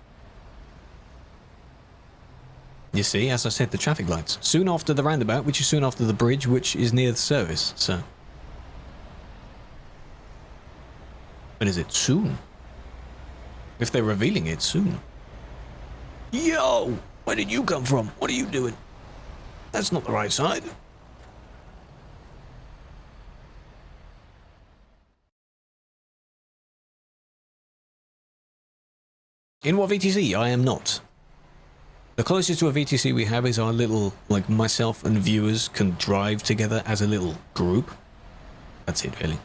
You see, as I said, the traffic lights. Soon after the roundabout, which is soon after the bridge, which is near the service, so. When is it? Soon. If they're revealing it, soon. Yo! Where did you come from? What are you doing? That's not the right side. In what VTC? I am not. The closest to a VTC we have is our little, like, myself and viewers can drive together as a little group. That's it, really.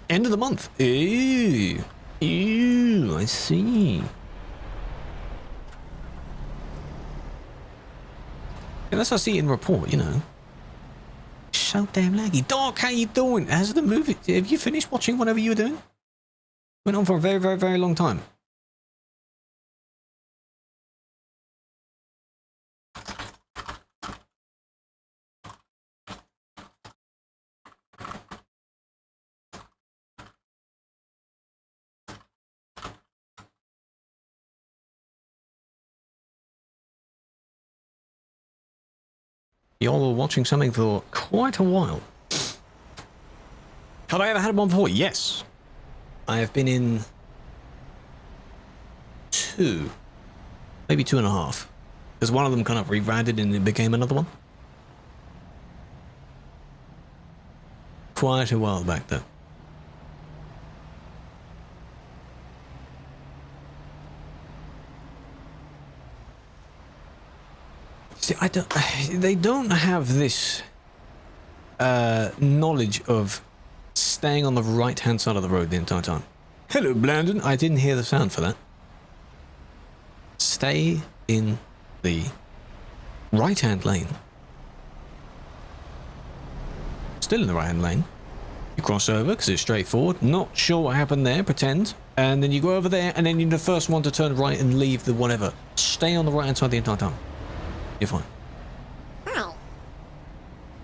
End of the month. Ew. Ew, I see. Yeah, that's what I see in report, you know. So damn laggy. Doc, how you doing? How's the movie? Have you finished watching whatever you were doing? Went on for a very, very, very long time. You're watching something for quite a while. Have I ever had one before? Yes. I have been in 2, maybe 2.5. Because one of them kind of rebranded and it became another one. Quite a while back though. See, they don't have this knowledge of staying on the right-hand side of the road the entire time. Hello, Blandon. I didn't hear the sound for that. Stay in the right-hand lane. Still in the right-hand lane. You cross over because it's straightforward. Not sure what happened there. Pretend. And then you go over there and then you're the first one to turn right and leave the whatever. Stay on the right-hand side the entire time. You're fine. Hi.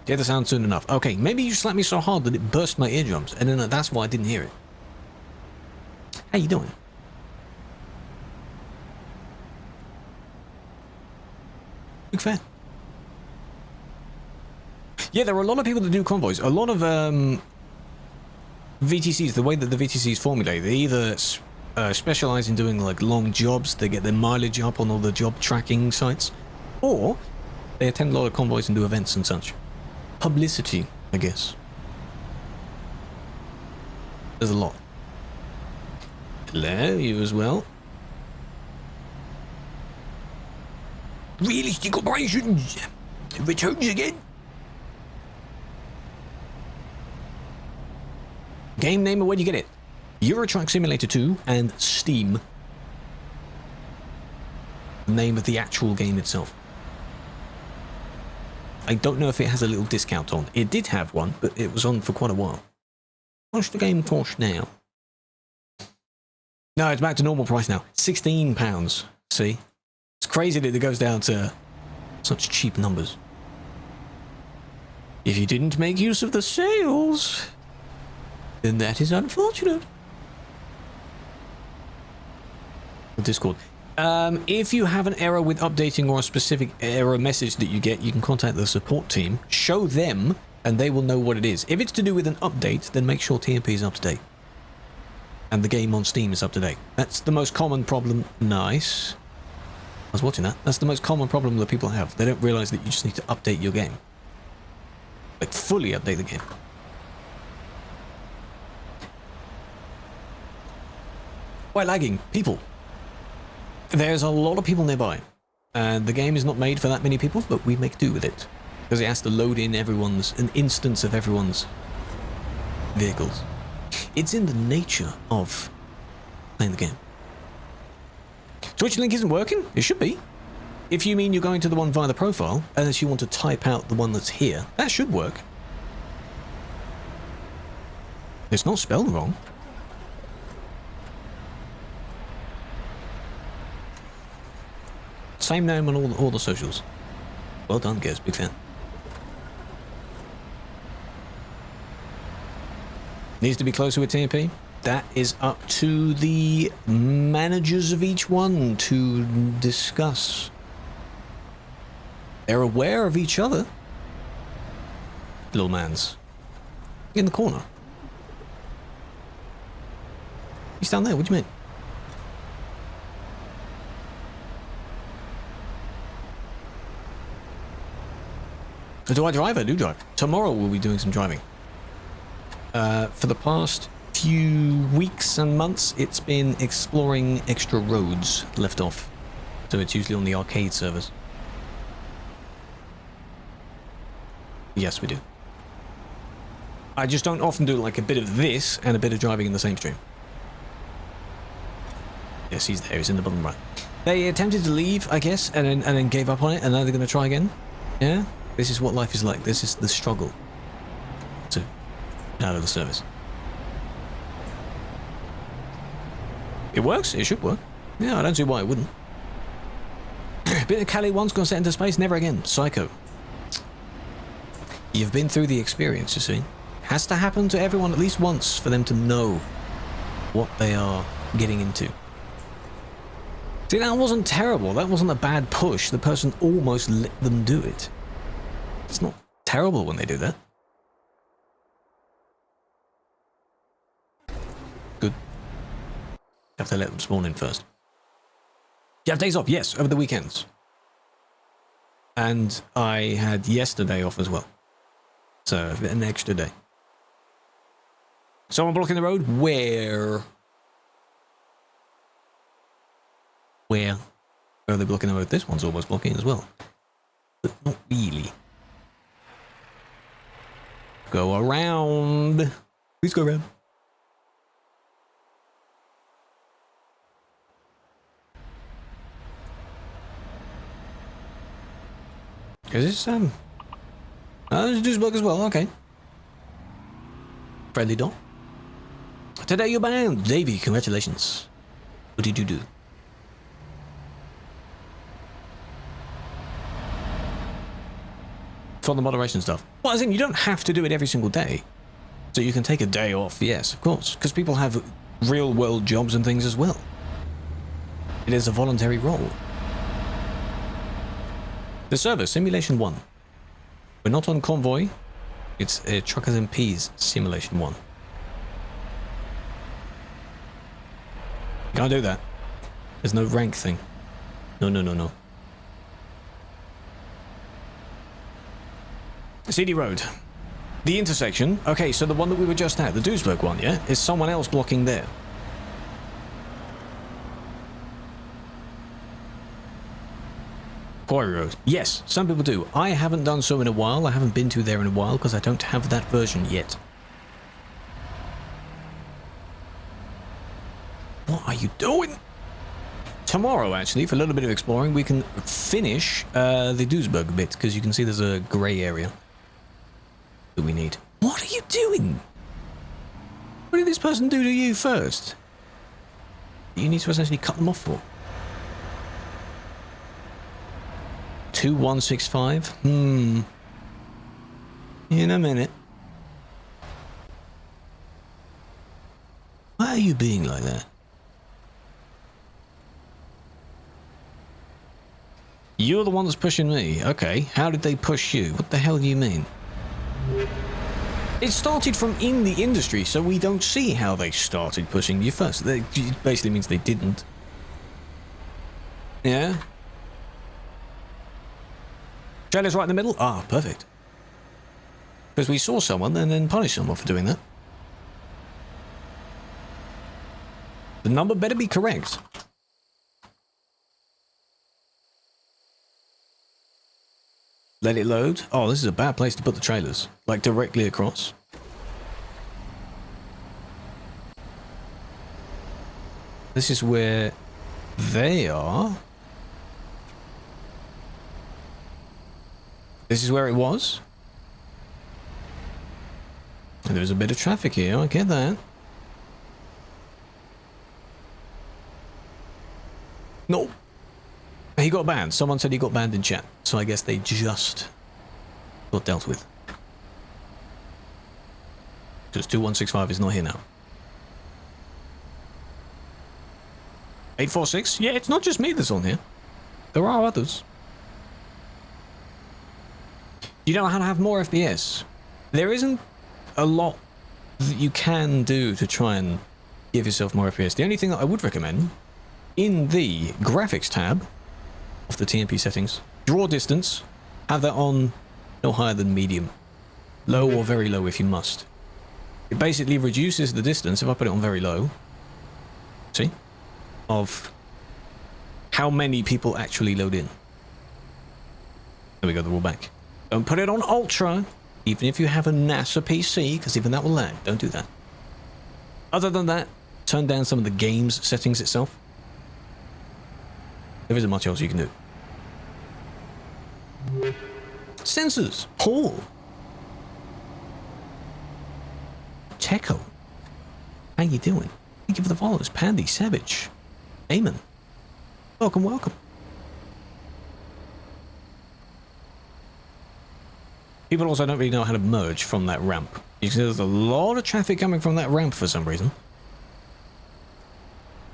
Get the sound soon enough. Okay, maybe you slapped me so hard that it burst my eardrums, and then that's why I didn't hear it. How you doing? Big fan. Yeah, there are a lot of people that do convoys. A lot of VTCs, the way that the VTCs formulate, they either specialize in doing like long jobs, they get their mileage up on all the job tracking sites, or they attend a lot of convoys and do events and such. Publicity, I guess. There's a lot. Hello, you as well. Realistic operations returns again. Game name and where do you get it? Euro Truck Simulator 2 and Steam. The name of the actual game itself. I don't know if it has a little discount on. It did have one, but it was on for quite a while. What's the game cost now? No, it's back to normal price now. £16. See? It's crazy that it goes down to such cheap numbers. If you didn't make use of the sales, then that is unfortunate. Discord. If you have an error with updating or a specific error message that you get, you can contact the support team, show them, and they will know what it is. If it's to do with an update, then make sure TMP is up to date. And the game on Steam is up to date. That's the most common problem. Nice. I was watching that. That's the most common problem that people have. They don't realize that you just need to update your game. Like, fully update the game. Why lagging? People. There's a lot of people nearby. And the game is not made for that many people, but we make do with it. Because it has to load in an instance of everyone's vehicles. It's in the nature of playing the game. Twitch link isn't working? It should be. If you mean you're going to the one via the profile, unless you want to type out the one that's here, that should work. It's not spelled wrong. Same name on all the socials. Well done, guys. Big fan. Needs to be closer with TMP. That is up to the managers of each one to discuss. They're aware of each other. Little man's in the corner. He's down there. What do you mean? Do I drive? I do drive. Tomorrow we'll be doing some driving. For the past few weeks and months, it's been exploring extra roads left off. So it's usually on the arcade servers. Yes, we do. I just don't often do like a bit of this and a bit of driving in the same stream. Yes, he's there. He's in the bottom right. They attempted to leave, I guess, and then gave up on it, and now they're going to try again. Yeah? This is what life is like. This is the struggle to get out of the service. It works. It should work. Yeah, I don't see why it wouldn't. Been to Cali once, gone set into space, never again. Psycho. You've been through the experience, you see. Has to happen to everyone at least once for them to know what they are getting into. See, that wasn't terrible. That wasn't a bad push. The person almost let them do it. It's not terrible when they do that. Good. You have to let them spawn in first. You have days off? Yes, over the weekends. And I had yesterday off as well. So, an extra day. Someone blocking the road? Where? Where? Where are they blocking the road? This one's almost blocking as well. But not really. Go around. Please go around. Is this, there's a juice block as well, okay. Friendly dog. Today you're bound. Davey, congratulations. What did you do? For the moderation stuff. Well, as in, you don't have to do it every single day. So you can take a day off, yes, of course. Because people have real world jobs and things as well. It is a voluntary role. The server, Simulation 1. We're not on Convoy. It's Truckers and Peas, Simulation 1. Can't do that. There's no rank thing. No. CD Road. The intersection. Okay, so the one that we were just at, the Duisburg one, yeah? Is someone else blocking there? Quarry Road. Yes, some people do. I haven't done so in a while. I haven't been to there in a while because I don't have that version yet. What are you doing? Tomorrow, actually, for a little bit of exploring, we can finish the Duisburg bit because you can see there's a grey area that we need. What are you doing? What did this person do to you first? You need to essentially cut them off for. 2165? In a minute. Why are you being like that? You're the one that's pushing me. Okay, how did they push you? What the hell do you mean? It started from in the industry, so we don't see how they started pushing you first. It basically means they didn't. Yeah? Trailer's right in the middle? Ah, perfect. Because we saw someone and then punished someone for doing that. The number better be correct. Let it load. Oh, this is a bad place to put the trailers. Like directly across. This is where they are. This is where it was. And there's a bit of traffic here, I get that. No. He got banned. Someone said he got banned in chat. So I guess they just got dealt with. Because 2165 is not here now. 846? Yeah, it's not just me that's on here. There are others. Do you know how to have more FPS? There isn't a lot that you can do to try and give yourself more FPS. The only thing that I would recommend, in the graphics tab of the TMP settings, draw distance, have that on no higher than medium. Low or very low if you must. It basically reduces the distance, if I put it on very low, see, of how many people actually load in. There we go, they're all back. Don't put it on ultra, even if you have a NASA PC, because even that will lag. Don't do that. Other than that, turn down some of the game's settings itself. There isn't much else you can do. Sensors. Paul. Checo. How you doing? Thank you for the follows. Pandy, Savage, Eamon. Welcome, welcome. People also don't really know how to merge from that ramp. Because there's a lot of traffic coming from that ramp for some reason.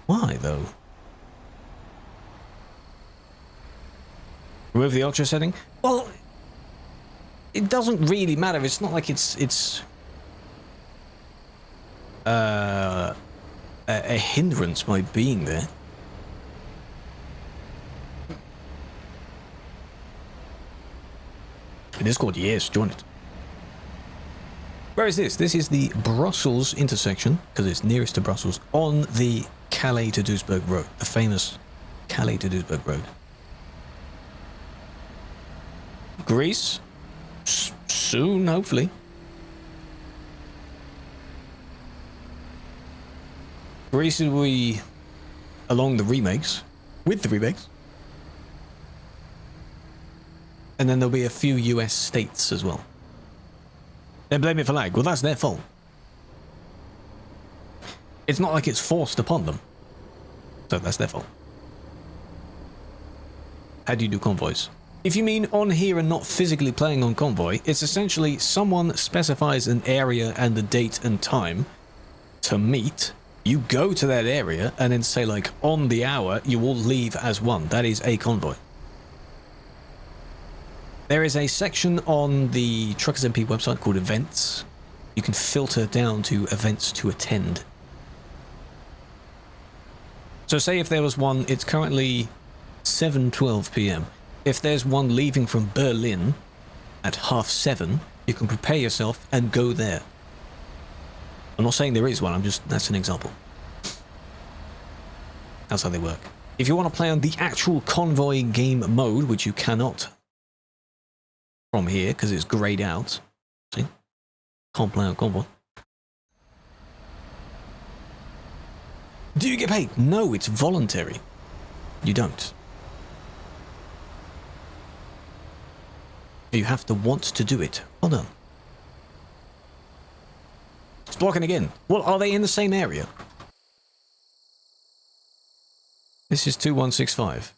Why, though? Remove the ultra setting? Well, it doesn't really matter. It's not like it's a hindrance by being there. In Discord, yes, join it. Where is this? This is the Brussels intersection, because it's nearest to Brussels, on the Calais to Duisburg road, the famous Calais to Duisburg road. Greece? Soon, hopefully. Greece will be along the remakes, with the remakes. And then there'll be a few US states as well. They blame it for lag. Well, that's their fault. It's not like it's forced upon them. So that's their fault. How do you do convoys? If you mean on here and not physically playing on Convoy, it's essentially someone specifies an area and the date and time to meet. You go to that area and then say, like, on the hour, you will leave as one. That is a convoy. There is a section on the Truckers MP website called Events. You can filter down to events to attend. So say if there was one, it's currently 7:12 p.m. If there's one leaving from Berlin at 7:30, you can prepare yourself and go there. I'm not saying there is one, that's an example. That's how they work. If you want to play on the actual convoy game mode, which you cannot from here because it's grayed out. See? Can't play on convoy. Do you get paid? No, it's voluntary. You don't. You have to want to do it. Well done. It's blocking again. Well, are they in the same area? This is 2165.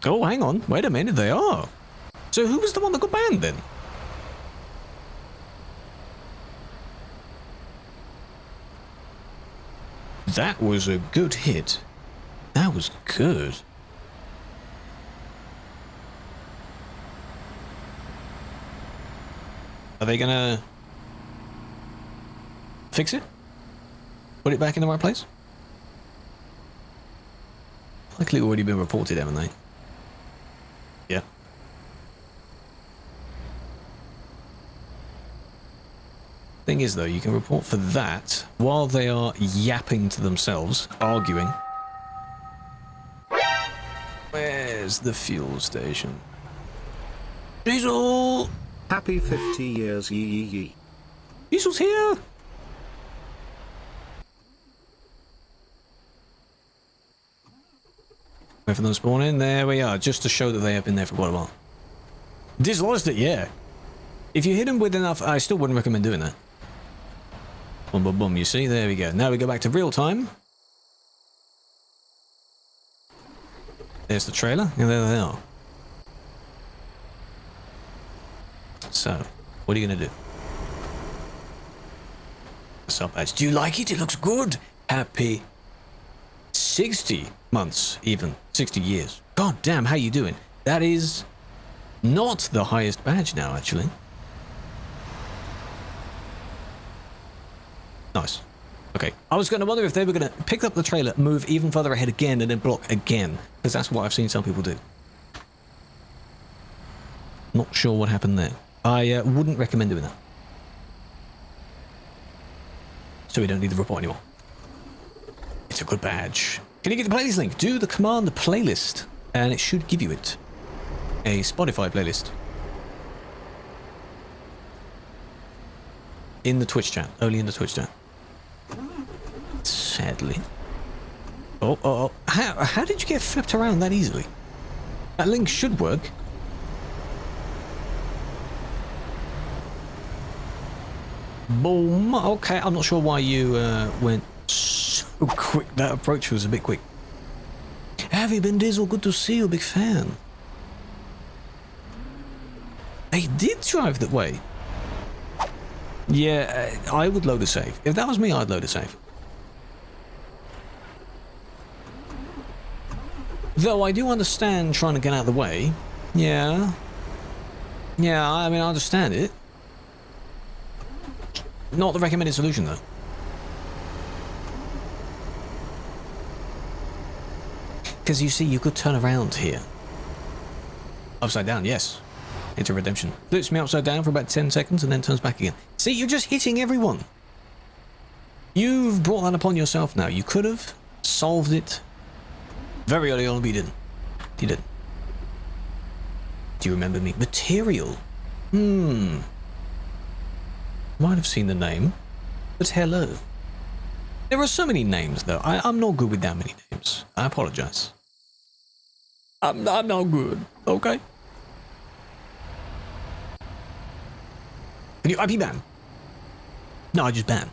Oh, hang on. Wait a minute. They are. So who was the one that got banned then? That was a good hit. That was good. Are they gonna fix it? Put it back in the right place? Likely already been reported, haven't they? Yeah. Thing is though, you can report for that while they are yapping to themselves, arguing. Where's the fuel station? Diesel! Happy 50 years yee yee yee. Diesel's here! Wait for them to spawn in. There we are, just to show that they have been there for quite a while. Dislodged it, yeah. If you hit them with enough, I still wouldn't recommend doing that. Boom, boom, boom, you see? There we go. Now we go back to real time. There's the trailer, and there they are. So, what are you going to do? Sub badge. Do you like it? It looks good. Happy 60 months, even 60 years. God damn, how you doing? That is not the highest badge now, actually. Nice. Okay. I was going to wonder if they were going to pick up the trailer, move even further ahead again, and then block again, because that's what I've seen some people do. Not sure what happened there. I wouldn't recommend doing that. So we don't need the report anymore. It's a good badge. Can you get the playlist link? Do the command playlist, and it should give you it. A Spotify playlist. In the Twitch chat. Only in the Twitch chat. Sadly. Oh. How did you get flipped around that easily? That link should work. Boom. Okay, I'm not sure why you went so quick. That approach was a bit quick. Have you been, Diesel? Good to see you. Big fan. They did drive that way. Yeah, I would load a save. If that was me, I'd load a save. Though I do understand trying to get out of the way. Yeah. Yeah, I mean, I understand it. Not the recommended solution, though. Because you see, you could turn around here. Upside down, yes. Into redemption. Flips me upside down for about 10 seconds and then turns back again. See, you're just hitting everyone. You've brought that upon yourself now. You could have solved it very early on, but you didn't. You didn't. Do you remember me? Material. Might have seen the name, but hello. There are so many names, though. I'm not good with that many names. I apologize. I'm not good, okay? Can you IP ban? No, I just ban.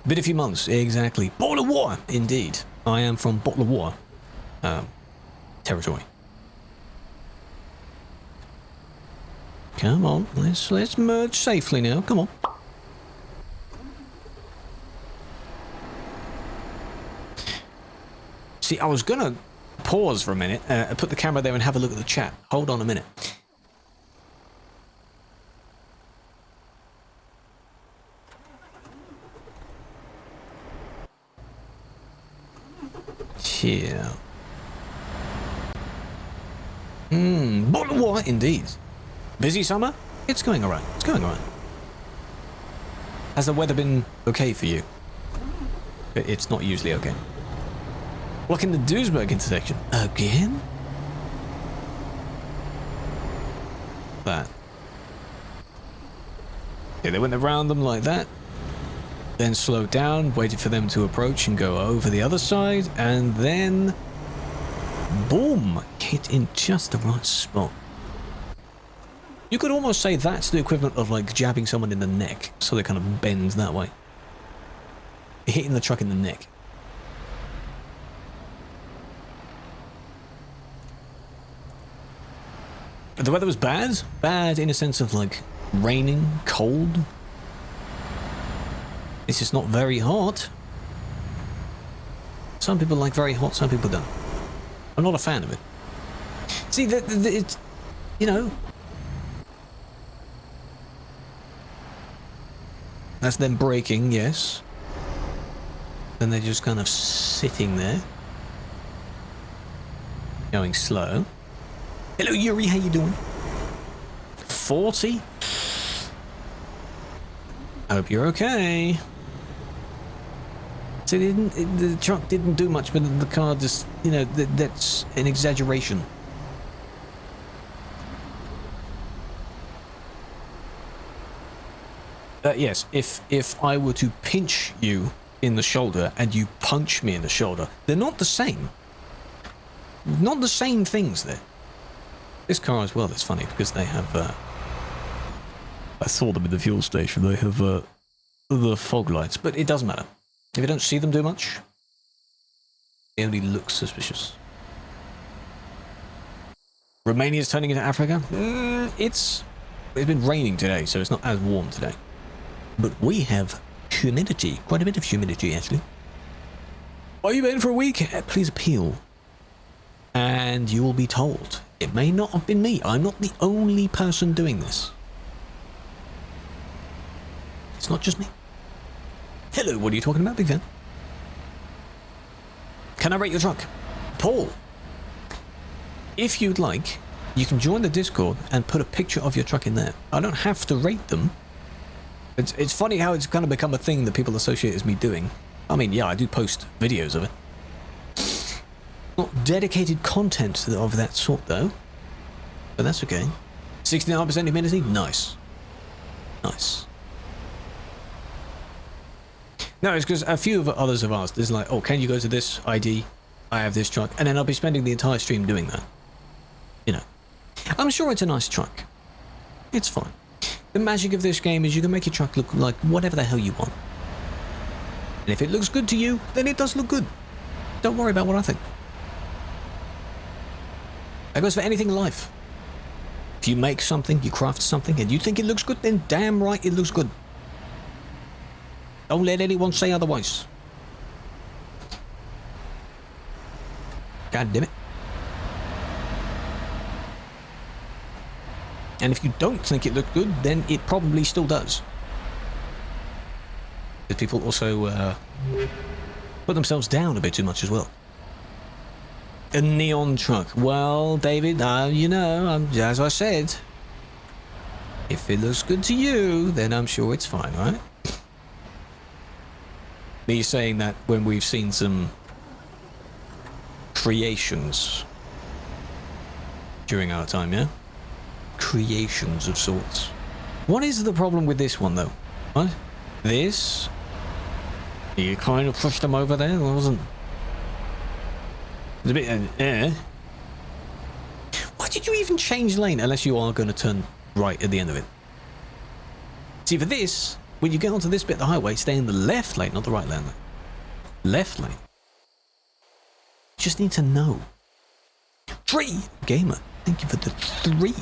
Been a few months, exactly. Bottle of water, indeed. I am from Bottle of Water territory. Come on, let's merge safely now. Come on. See, I was gonna pause for a minute, put the camera there and have a look at the chat. Hold on a minute. Here. Bottle of water, indeed. Busy summer? It's going alright. It's going alright. Has the weather been okay for you? It's not usually okay. Blocking the Duisburg intersection. Again? That. Yeah, they went around them like that. Then slowed down, waited for them to approach and go over the other side, and then... boom! Hit in just the right spot. You could almost say that's the equivalent of like jabbing someone in the neck, so they kind of bend that way. Hitting the truck in the neck. The weather was bad. Bad in a sense of like raining, cold. It's just not very hot. Some people like very hot, some people don't. I'm not a fan of it. See, it's, you know, that's them braking, yes. Then they're just kind of sitting there, going slow. Hello, Yuri, how you doing? 40? I hope you're okay. So the truck didn't do much, but the car just, you know, that's an exaggeration. Yes, if I were to pinch you in the shoulder and you punch me in the shoulder, they're not the same. Not the same things there. This car as well, that's funny, because they have, I saw them in the fuel station, they have, the fog lights, but it doesn't matter. If you don't see them too much, they only look suspicious. Romania's turning into Africa? It's been raining today, so it's not as warm today. But we have humidity, quite a bit of humidity actually. Are you in for a week? Please appeal. And you will be told. It may not have been me. I'm not the only person doing this. It's not just me. Hello, what are you talking about, big fan? Can I rate your truck? Paul, if you'd like, you can join the Discord and put a picture of your truck in there. I don't have to rate them. It's funny how it's kind of become a thing that people associate as me doing. I mean, yeah, I do post videos of it. Not dedicated content of that sort, though. But that's okay. 69% humidity? Nice. Nice. No, it's because a few of others have asked. There's like, oh, can you go to this ID? I have this truck. And then I'll be spending the entire stream doing that. You know. I'm sure it's a nice truck. It's fine. The magic of this game is you can make your truck look like whatever the hell you want. And if it looks good to you, then it does look good. Don't worry about what I think. That goes for anything in life. If you make something, you craft something, and you think it looks good, then damn right it looks good. Don't let anyone say otherwise. God damn it. And if you don't think it looked good, then it probably still does. Because people also put themselves down a bit too much as well. A neon truck. Well, David, you know, as I said, if it looks good to you, then I'm sure it's fine, right? Me saying that when we've seen some creations during our time, yeah? Creations of sorts. What is the problem with this one, though? What? This? You kind of pushed them over there, wasn't? It's a bit, Why did you even change lane unless you are going to turn right at the end of it? See, for this, when you get onto this bit of the highway, stay in the left lane, not the right lane. Left lane. Just need to know. 3 Gamer, thank you for the 3.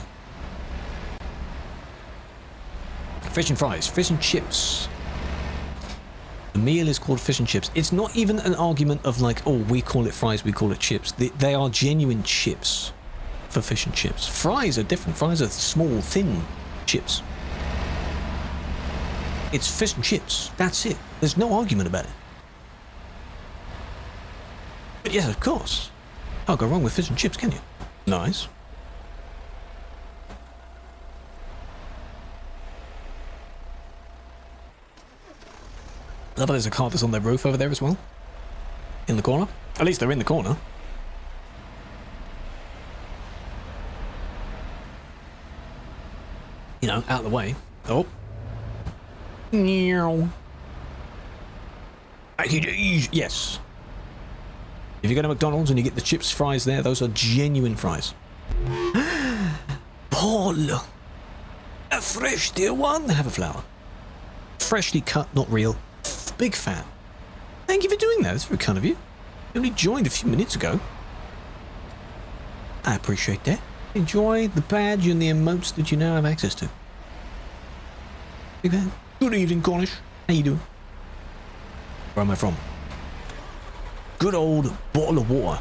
Fish and fries, fish and chips. The meal is called fish and chips. It's not even an argument of like, oh, we call it fries, we call it chips. They are genuine chips for fish and chips. Fries are different. Fries are small, thin chips. It's fish and chips. That's it. There's no argument about it. But yes, of course. Can't go wrong with fish and chips, can you? Nice. Love that there's a car that's on their roof over there as well. In the corner. At least they're in the corner. You know, out of the way. Oh. Yes. If you go to McDonald's and you get the chips fries there, those are genuine fries. Paul! A fresh deal one. Have a flower. Freshly cut, not real. Big fan. Thank you for doing that. That's very kind of you. You only joined a few minutes ago. I appreciate that. Enjoy the badge and the emotes that you now have access to. Big fan. Good evening, Cornish. How you doing? Where am I from? Good old bottle of water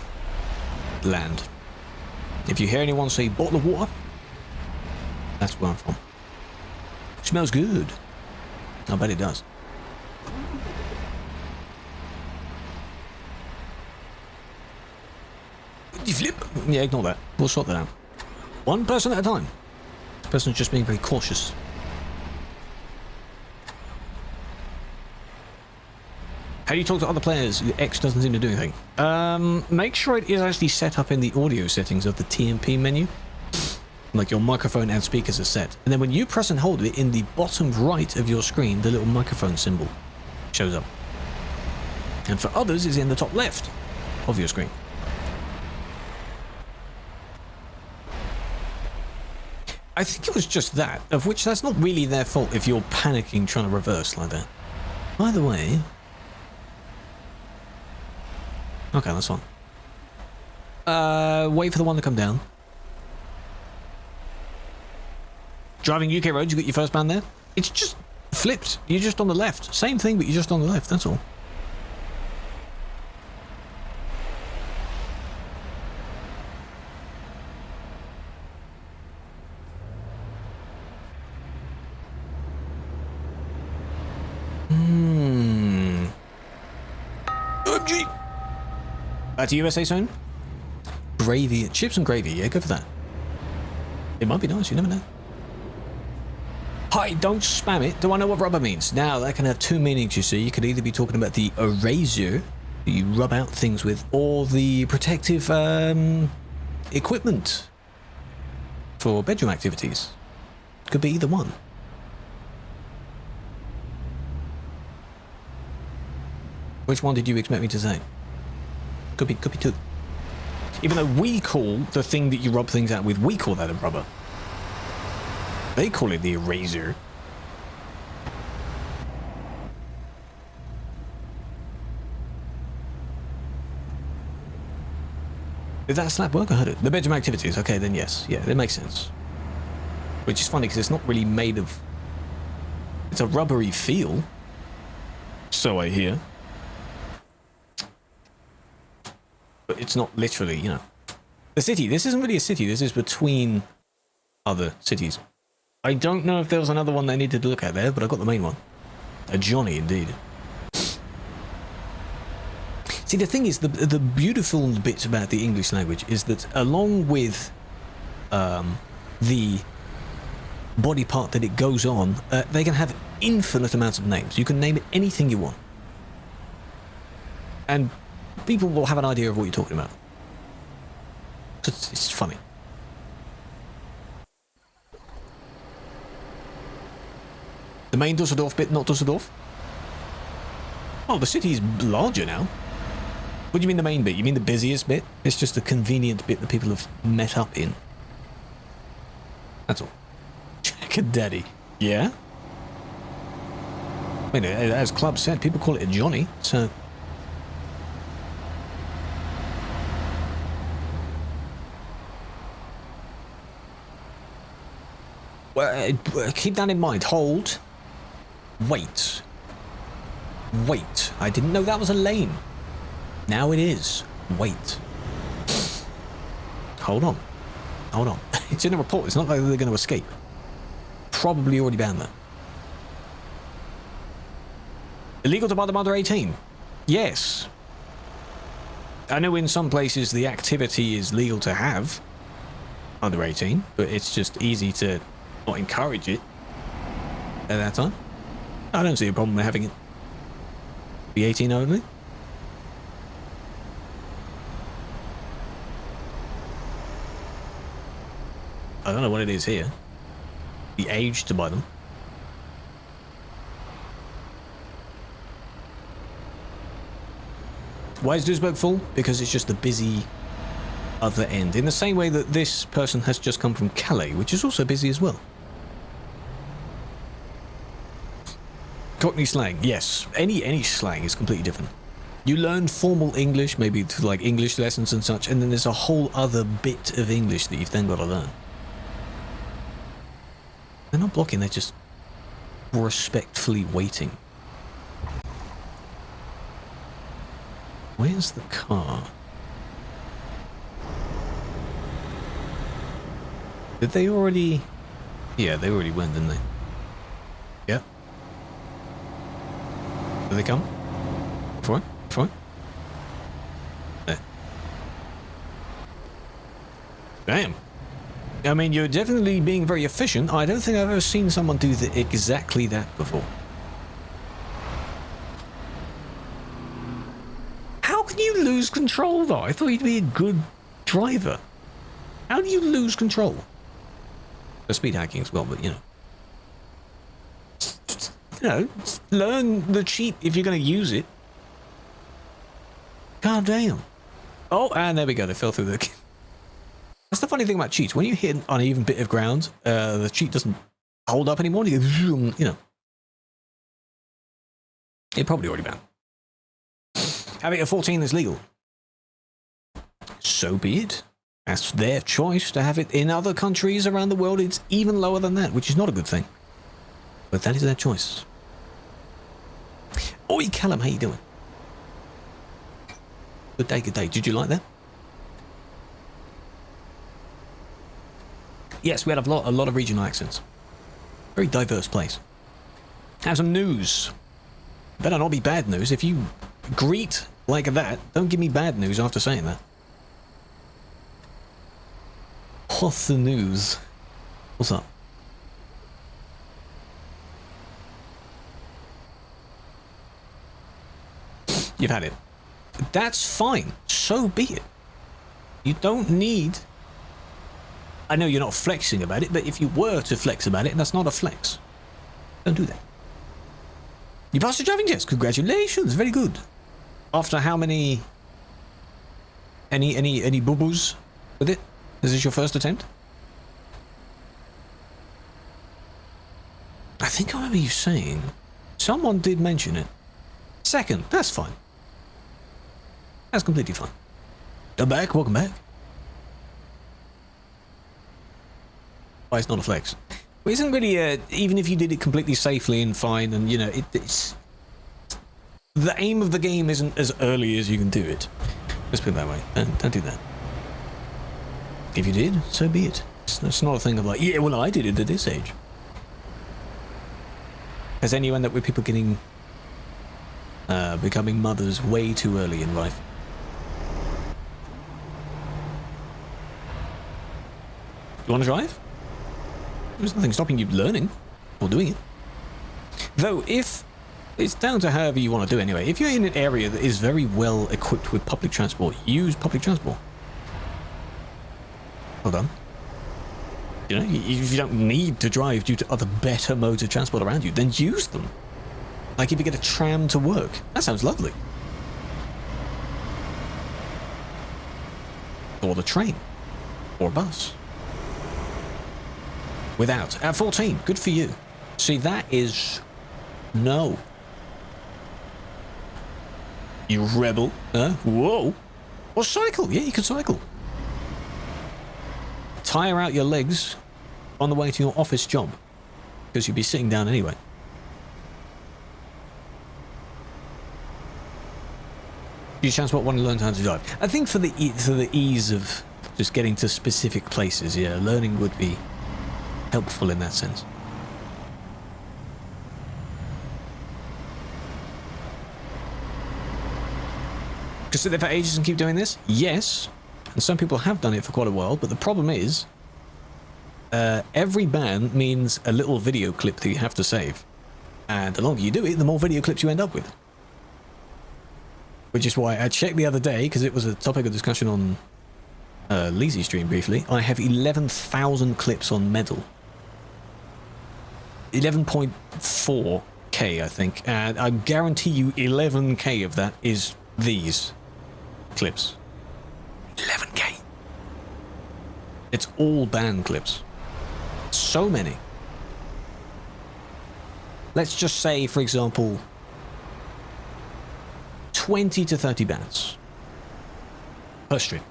land. If you hear anyone say bottle of water, that's where I'm from. Smells good. I bet it does. You flip? Yeah, ignore that. We'll sort that out. One person at a time. This person's just being very cautious. How do you talk to other players? X doesn't seem to do anything. Make sure it is actually set up in the audio settings of the TMP menu. Like your microphone and speakers are set. And then when you press and hold it, in the bottom right of your screen, the little microphone symbol shows up. And for others, it's in the top left of your screen. I think it was just that, of which that's not really their fault if you're panicking trying to reverse like that. By the way... Okay, that's fine. Wait for the one to come down. Driving UK roads, you got your first man there? It's just flipped. You're just on the left. Same thing, but you're just on the left, that's all. OMG! Back to USA soon? Gravy. Chips and gravy, yeah, go for that. It might be nice, you never know. Hi, don't spam it. Do I know what rubber means? Now, that can have two meanings, you see. You could either be talking about the eraser that you rub out things with, or the protective equipment for bedroom activities. Could be either one. Which one did you expect me to say? Could be two. Even though we call the thing that you rub things out with, we call that a rubber. They call it the eraser. Did that slap work? I heard it. The bedroom activities. Okay, then yes. Yeah, that makes sense. Which is funny because it's not really made of... It's a rubbery feel. So I hear. But it's not literally, you know. The city. This isn't really a city. This is between other cities. I don't know if there was another one they needed to look at there, but I got the main one. A Johnny, indeed. See, the thing is, the beautiful bit about the English language is that along with the body part that it goes on, they can have infinite amounts of names. You can name it anything you want. And people will have an idea of what you're talking about. It's funny. The main Dusseldorf bit, not Dusseldorf? Oh, the city's larger now. What do you mean the main bit? You mean the busiest bit? It's just a convenient bit that people have met up in. That's all. Jack and Daddy. Yeah? I mean, as Club said, people call it a Johnny, so... Well, keep that in mind. Hold. Wait. Wait, I didn't know that was a lane. Now it is. Wait. Hold on. Hold on. It's in a report. It's not like they're going to escape. Probably already banned that. Illegal to buy them under 18? Yes. I know in some places the activity is legal to have under 18, but it's just easy to not encourage it at that time. I don't see a problem with having it be 18 only. I don't know what it is here. The age to buy them. Why is Duisburg full? Because it's just the busy other end. In the same way that this person has just come from Calais, which is also busy as well. Cockney slang, yes. Any slang is completely different. You learn formal English, maybe through like English lessons and such, and then there's a whole other bit of English that you've then got to learn. They're not blocking, they're just respectfully waiting. Where's the car? Did they already... Yeah, they already went, didn't they? Yep. Did they come? For it? For it? There. Damn. I mean, you're definitely being very efficient. I don't think I've ever seen someone do exactly that before. How can you lose control, though? I thought you'd be a good driver. How do you lose control? The speed hacking as well, but you know. You know, learn the cheat if you're going to use it. God damn. Oh, and there we go. They fell through the... That's the funny thing about cheats. When you hit an uneven bit of ground, the cheat doesn't hold up anymore. You go, you know. It probably already banned. Having a 14 is legal. So be it. That's their choice to have it. In other countries around the world, it's even lower than that, which is not a good thing. But that is their choice. Oi, Callum, how you doing? Good day, good day. Did you like that? Yes, we had a lot of regional accents. Very diverse place. Have some news. Better not be bad news. If you greet like that, don't give me bad news after saying that. What's the news? What's up? You've had it. That's fine. So be it. You don't need... I know you're not flexing about it, but if you were to flex about it, that's not a flex. Don't do that. You passed your driving test. Congratulations. Very good. After how many... Any boo-boos with it? Is this your first attempt? I think I remember you saying... Someone did mention it. Second. That's fine. That's completely fine. Come back. Welcome back. Why it's not a flex? Well, it isn't really even if you did it completely safely and fine, and you know, it's the aim of the game isn't as early as you can do it. Let's put it that way. Don't do that. If you did, so be it. It's not a thing of like, yeah, well, I did it at this age. Has anyone ended up with people getting becoming mothers way too early in life? You want to drive? There's nothing stopping you learning or doing it. Though, if it's down to however you want to do it anyway. If you're in an area that is very well equipped with public transport, use public transport. Well done. You know, if you don't need to drive due to other better modes of transport around you, then use them. Like if you get a tram to work. That sounds lovely. Or the train. Or a bus. Without. At 14. Good for you. See, that is... No. You rebel. Huh? Whoa. Or cycle. Yeah, you can cycle. Tire out your legs on the way to your office job. Because you'd be sitting down anyway. You transport one who learns how to drive. I think for the ease of just getting to specific places, yeah, learning would be helpful in that sense. Could sit there for ages and keep doing this? Yes. And some people have done it for quite a while, but the problem is every ban means a little video clip that you have to save. And the longer you do it, the more video clips you end up with. Which is why I checked the other day, because it was a topic of discussion on Leezy's stream briefly. I have 11,000 clips on Medal. 11.4k, I think. And I guarantee you 11k of that is these clips. 11k. It's all ban clips. So many. Let's just say, for example, 20 to 30 bans per stream.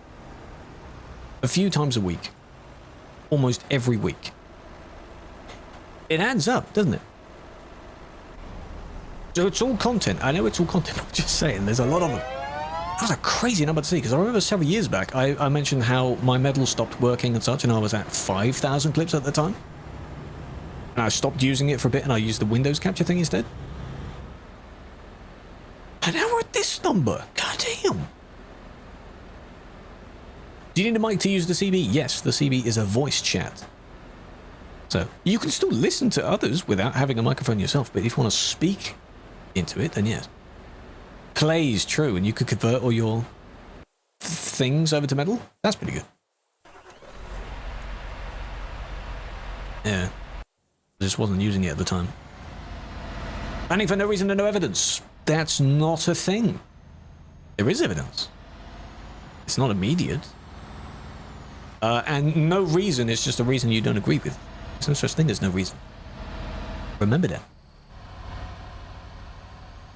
A few times a week. Almost every week. It adds up, doesn't it? So it's all content. I know it's all content, but I'm just saying, there's a lot of them. That was a crazy number to see, because I remember several years back, I mentioned how my Medal stopped working and such, and I was at 5,000 clips at the time. And I stopped using it for a bit, and I used the Windows capture thing instead. And now we're at this number. God damn. Do you need a mic to use the CB? Yes, the CB is a voice chat. So, you can still listen to others without having a microphone yourself, but if you want to speak into it, then yes. Play is true, and you could convert all your things over to Medal. That's pretty good. Yeah. I just wasn't using it at the time. Banning for no reason and no evidence. That's not a thing. There is evidence. It's not immediate. And no reason is just a reason you don't agree with. There's no such thing as no reason. Remember that.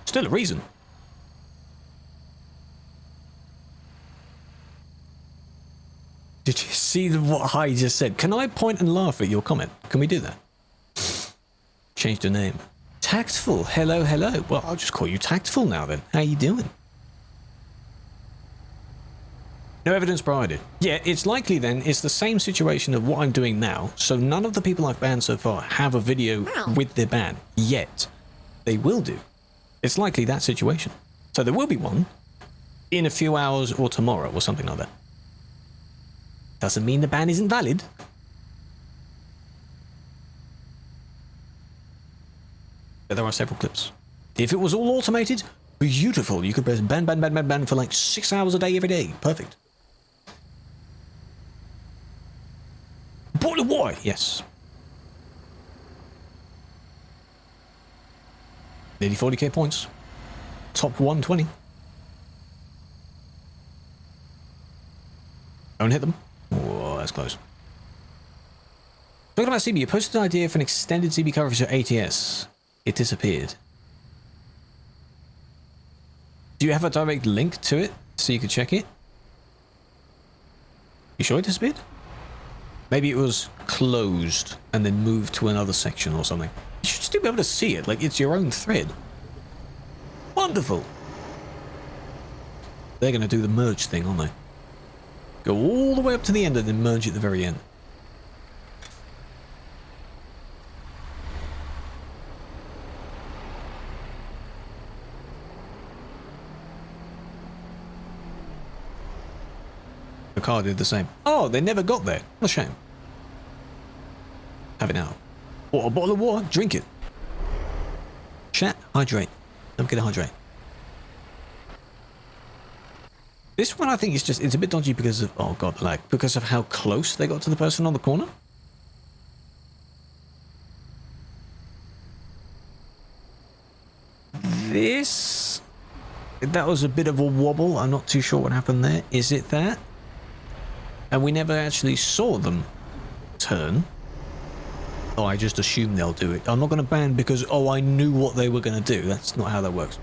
Still a reason. Did you see what I just said? Can I point and laugh at your comment? Can we do that? Change the name. Tactful. Hello, hello. Well, I'll just call you Tactful now then. How you doing? No evidence provided. Yeah, it's likely then it's the same situation of what I'm doing now. So none of the people I've banned so far have a video with their ban yet. They will do. It's likely that situation. So there will be one in a few hours or tomorrow or something like that. Doesn't mean the ban isn't valid. But there are several clips. If it was all automated, beautiful. You could press ban, ban, ban, ban, ban for like 6 hours a day every day. Perfect. Bottle of water. Yes. Nearly 40k points. Top 120. Don't hit them. Oh, that's close. Talking about CB, you posted an idea for an extended CB coverage for ATS. It disappeared. Do you have a direct link to it so you could check it? You sure it disappeared? Maybe it was closed and then moved to another section or something. You should still be able to see it, like it's your own thread. Wonderful. They're going to do the merge thing, aren't they? Go all the way up to the end and then merge at the very end. The car did the same. Oh, they never got there. What a shame. Have it now. What, a bottle of water? Drink it. Chat, hydrate. Don't forget to hydrate. This one I think is just, it's a bit dodgy because of, oh god, lag. Because of how close they got to the person on the corner. This, that was a bit of a wobble. I'm not too sure what happened there. Is it that? And we never actually saw them turn. Oh, I just assume they'll do it. I'm not going to ban because, oh, I knew what they were going to do. That's not how that works.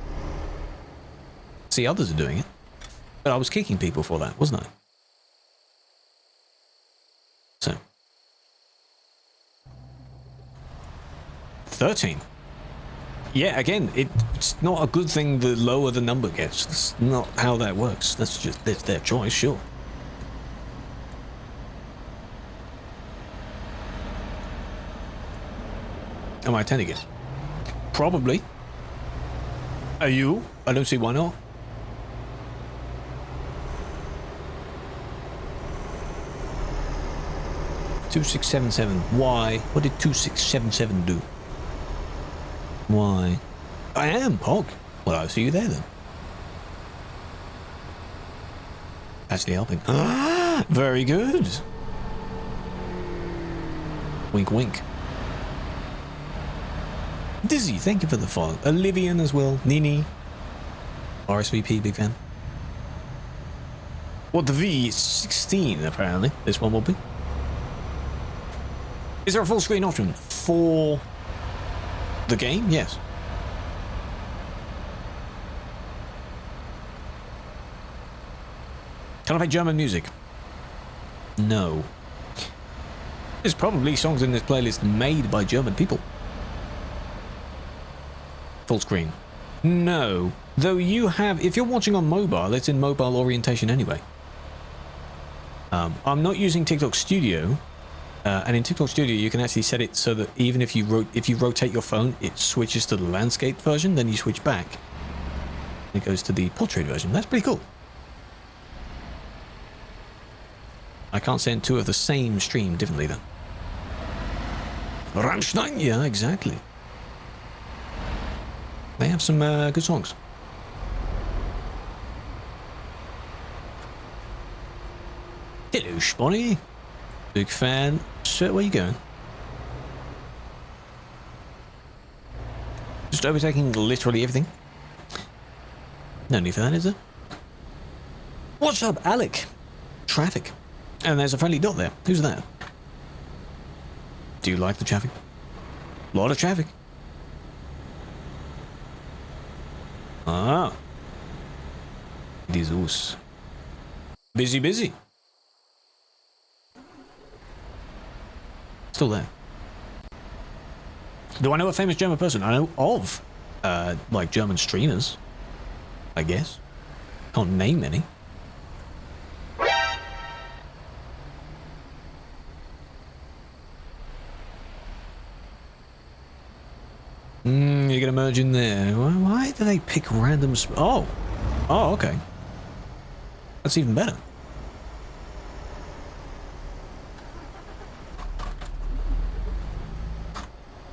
See, others are doing it. But I was kicking people for that, wasn't I? So. 13. Yeah, again, it's not a good thing the lower the number gets. That's not how that works. That's just their choice, sure. Am I attending it? Probably. Are you? I don't see why not. $2677. Why? What did 2677 do? Why? I am, Pog. Well, I'll see you there then. Actually helping. Ah, very good. Wink, wink. Dizzy, thank you for the follow. Olivian as well. Nini. RSVP, big fan. Well, the V16, apparently. This one will be. Is there a full screen option for the game? Yes. Can I play German music? No. There's probably songs in this playlist made by German people. Full screen. No. Though you have, if you're watching on mobile, it's in mobile orientation anyway. I'm not using TikTok Studio. And in TikTok Studio, you can actually set it so that even if you rotate your phone, it switches to the landscape version, then you switch back. It goes to the portrait version. That's pretty cool. I can't send two of the same stream differently, then. Rammstein, yeah, exactly. They have some good songs. Hello, Spotty. Big fan. Sir, where you going? Just overtaking literally everything. No need for that, is there? What's up, Alec? Traffic. And there's a friendly dot there. Who's that? Do you like the traffic? A lot of traffic. Ah. Jesus. Busy, busy. Still there. Do I know a famous German person? I know of, like, German streamers, I guess. Can't name any. You can merge in there. Why do they pick random oh, okay. That's even better.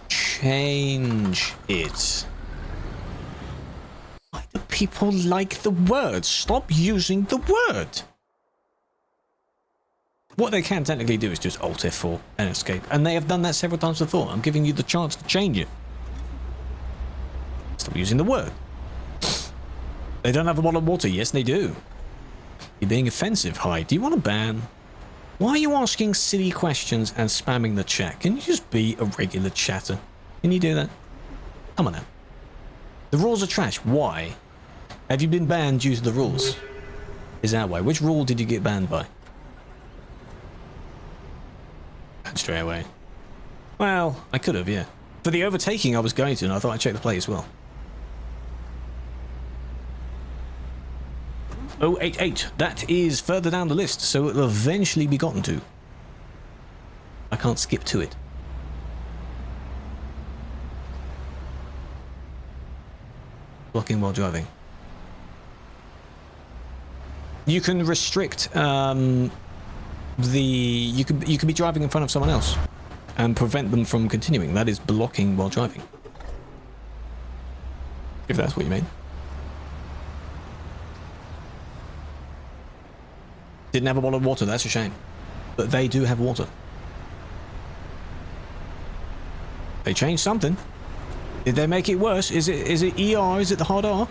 Change it. Why do people like the word? Stop using the word. What they can technically do is just Alt F4 and escape. And they have done that several times before. I'm giving you the chance to change it. Stop using the word. They don't have a bottle of water. Yes, they do. You're being offensive. Hi, do you want a ban? Why are you asking silly questions and spamming the chat? Can you just be a regular chatter? Can you do that? Come on now. The rules are trash. Why? Have you been banned due to the rules? Is that why? Which rule did you get banned by? Straight away. Well, I could have, yeah. For the overtaking I was going to, and I thought I'd check the play as well. 088. That is further down the list, so it will eventually be gotten to. I can't skip to it. Blocking while driving. You can restrict you could be driving in front of someone else and prevent them from continuing. That is blocking while driving. If that's what you mean. Didn't have a bottle of water, that's a shame. But they do have water. They changed something. Did they make it worse? Is it ER? Is it the hard R?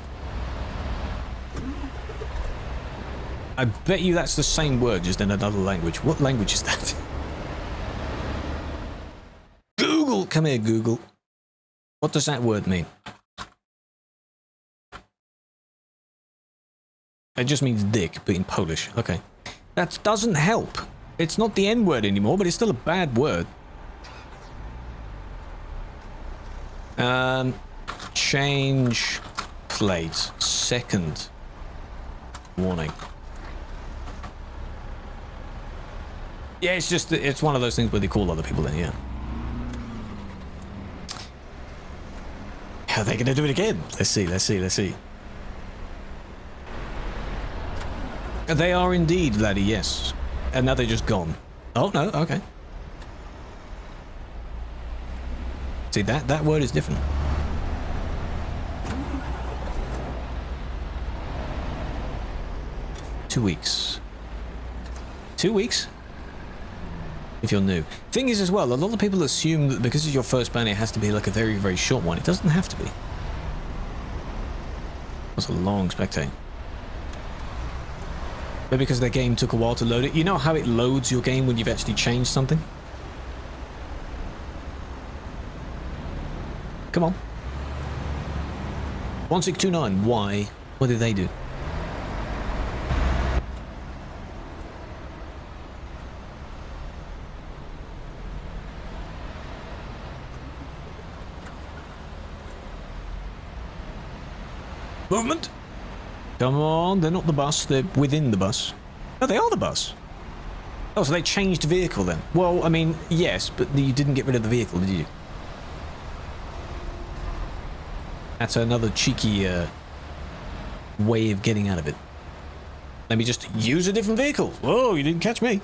I bet you that's the same word, just in another language. What language is that? Google! Come here, Google. What does that word mean? It just means dick, but in Polish. Okay. That doesn't help. It's not the N word anymore, but it's still a bad word. Change plate. Second warning. Yeah, it's just, it's one of those things where they call other people in, yeah. How are they going to do it again? Let's see, let's see, let's see. They are indeed, laddie, yes. And now they're just gone. Oh, no, okay. See, that word is different. Two weeks. 2 weeks? If you're new. Thing is as well, a lot of people assume that because it's your first ban, it has to be like a very, very short one. It doesn't have to be. That's a long spectate. But because their game took a while to load it, you know how it loads your game when you've actually changed something? Come on. 1629, why? What did they do? Movement! Come on, they're not the bus, they're within the bus. Oh, they are the bus. Oh, so they changed vehicle then? Well, I mean, yes, but you didn't get rid of the vehicle, did you? That's another cheeky way of getting out of it. Let me just use a different vehicle. Whoa, you didn't catch me.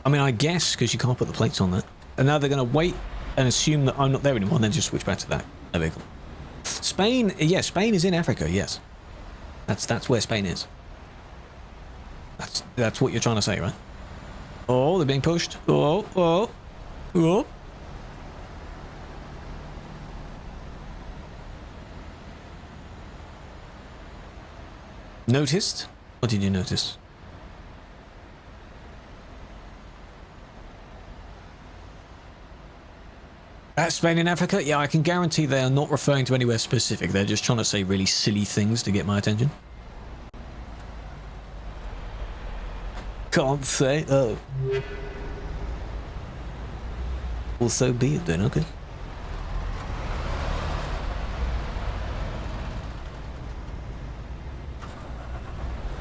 I mean, I guess, because you can't put the plates on that. And now they're going to wait and assume that I'm not there anymore, and then just switch back to that vehicle. Spain, yes, Spain is in Africa, yes. That's where Spain is. That's what you're trying to say, right? Oh, they're being pushed. Oh, oh, oh. Noticed? What did you notice? That's Spain in Africa? Yeah, I can guarantee they are not referring to anywhere specific. They're just trying to say really silly things to get my attention. Can't say. Oh. Well, so be it then, okay.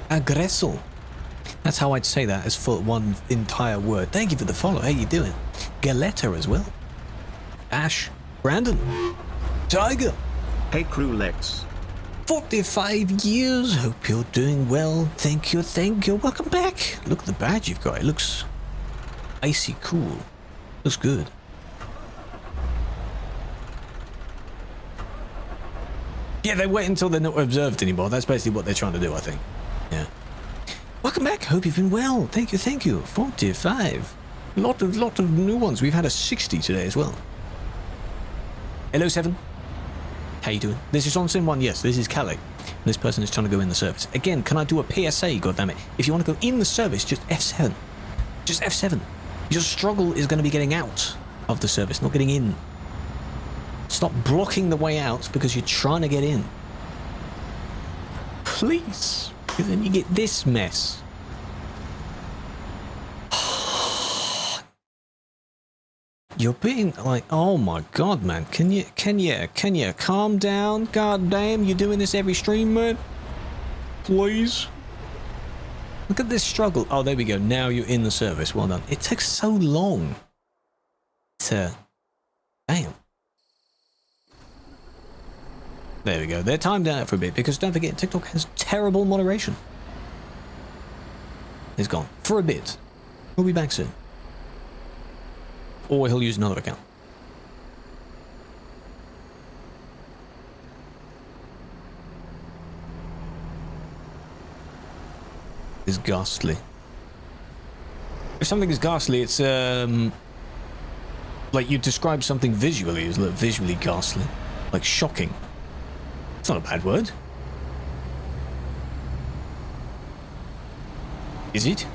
Aggressor. That's how I'd say that as for one entire word. Thank you for the follow. How you doing? Galetta as well. Ash, Brandon, Tiger. Hey Krewlex. 45 years. Hope you're doing well. Thank you, thank you. Welcome back. Look at the badge you've got. It looks icy cool. Looks good. Yeah, they wait until they're not observed anymore. That's basically what they're trying to do, I think. Yeah. Welcome back. Hope you've been well. Thank you, thank you. 45. Lot of new ones. We've had a 60 today as well. Hello, 7. How you doing? This is on Sim 1, yes, this is Calais. This person is trying to go in the service. Again, can I do a PSA, goddammit? If you want to go in the service, just F7. Just F7. Your struggle is going to be getting out of the service, not getting in. Stop blocking the way out because you're trying to get in. Please. Because then you get this mess. You're being like, oh my god, man. Can you calm down? God damn, you're doing this every stream, man? Please? Look at this struggle. Oh, there we go. Now you're in the service. Well done. It takes so long to... Damn. There we go. They're timed out for a bit because don't forget, TikTok has terrible moderation. It's gone. For a bit. We'll be back soon. Or he'll use another account. It's ghastly. If something is ghastly, it's like you describe something visually as visually ghastly, like shocking. It's not a bad word. Is it?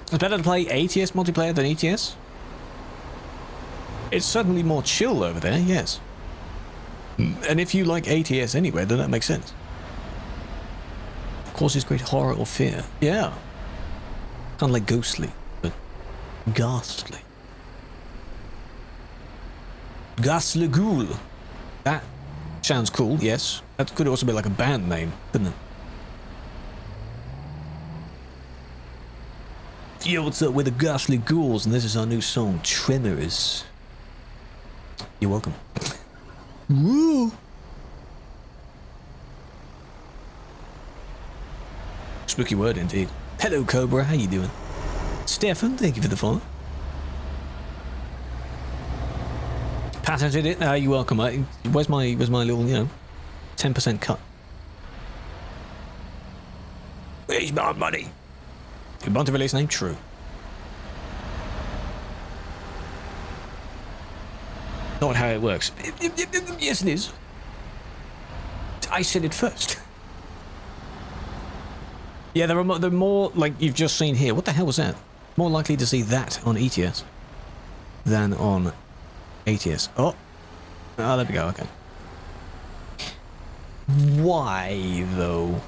It's better to play ATS multiplayer than ETS? It's certainly more chill over there, yes. And if you like ATS anyway, then that makes sense. causes great horror or fear. Yeah. Kind of like ghostly, but ghastly. Ghastly Ghoul. That sounds cool, yes. That could also be like a band name, couldn't it? Yo, what's up with the Ghastly Ghouls? And this is our new song, Tremors. You're welcome. Woo! Spooky word indeed. Hello, Cobra. How you doing? Stefan, thank you for the follow. Patented it. You're welcome. Where's my little 10% cut? Where's my money? You want to release name? True. Not how it works. Yes, it is. I said it first. Yeah, they're more like you've just seen here. What the hell was that? More likely to see that on ETS than on ATS. Oh, there we go. Okay. Why though?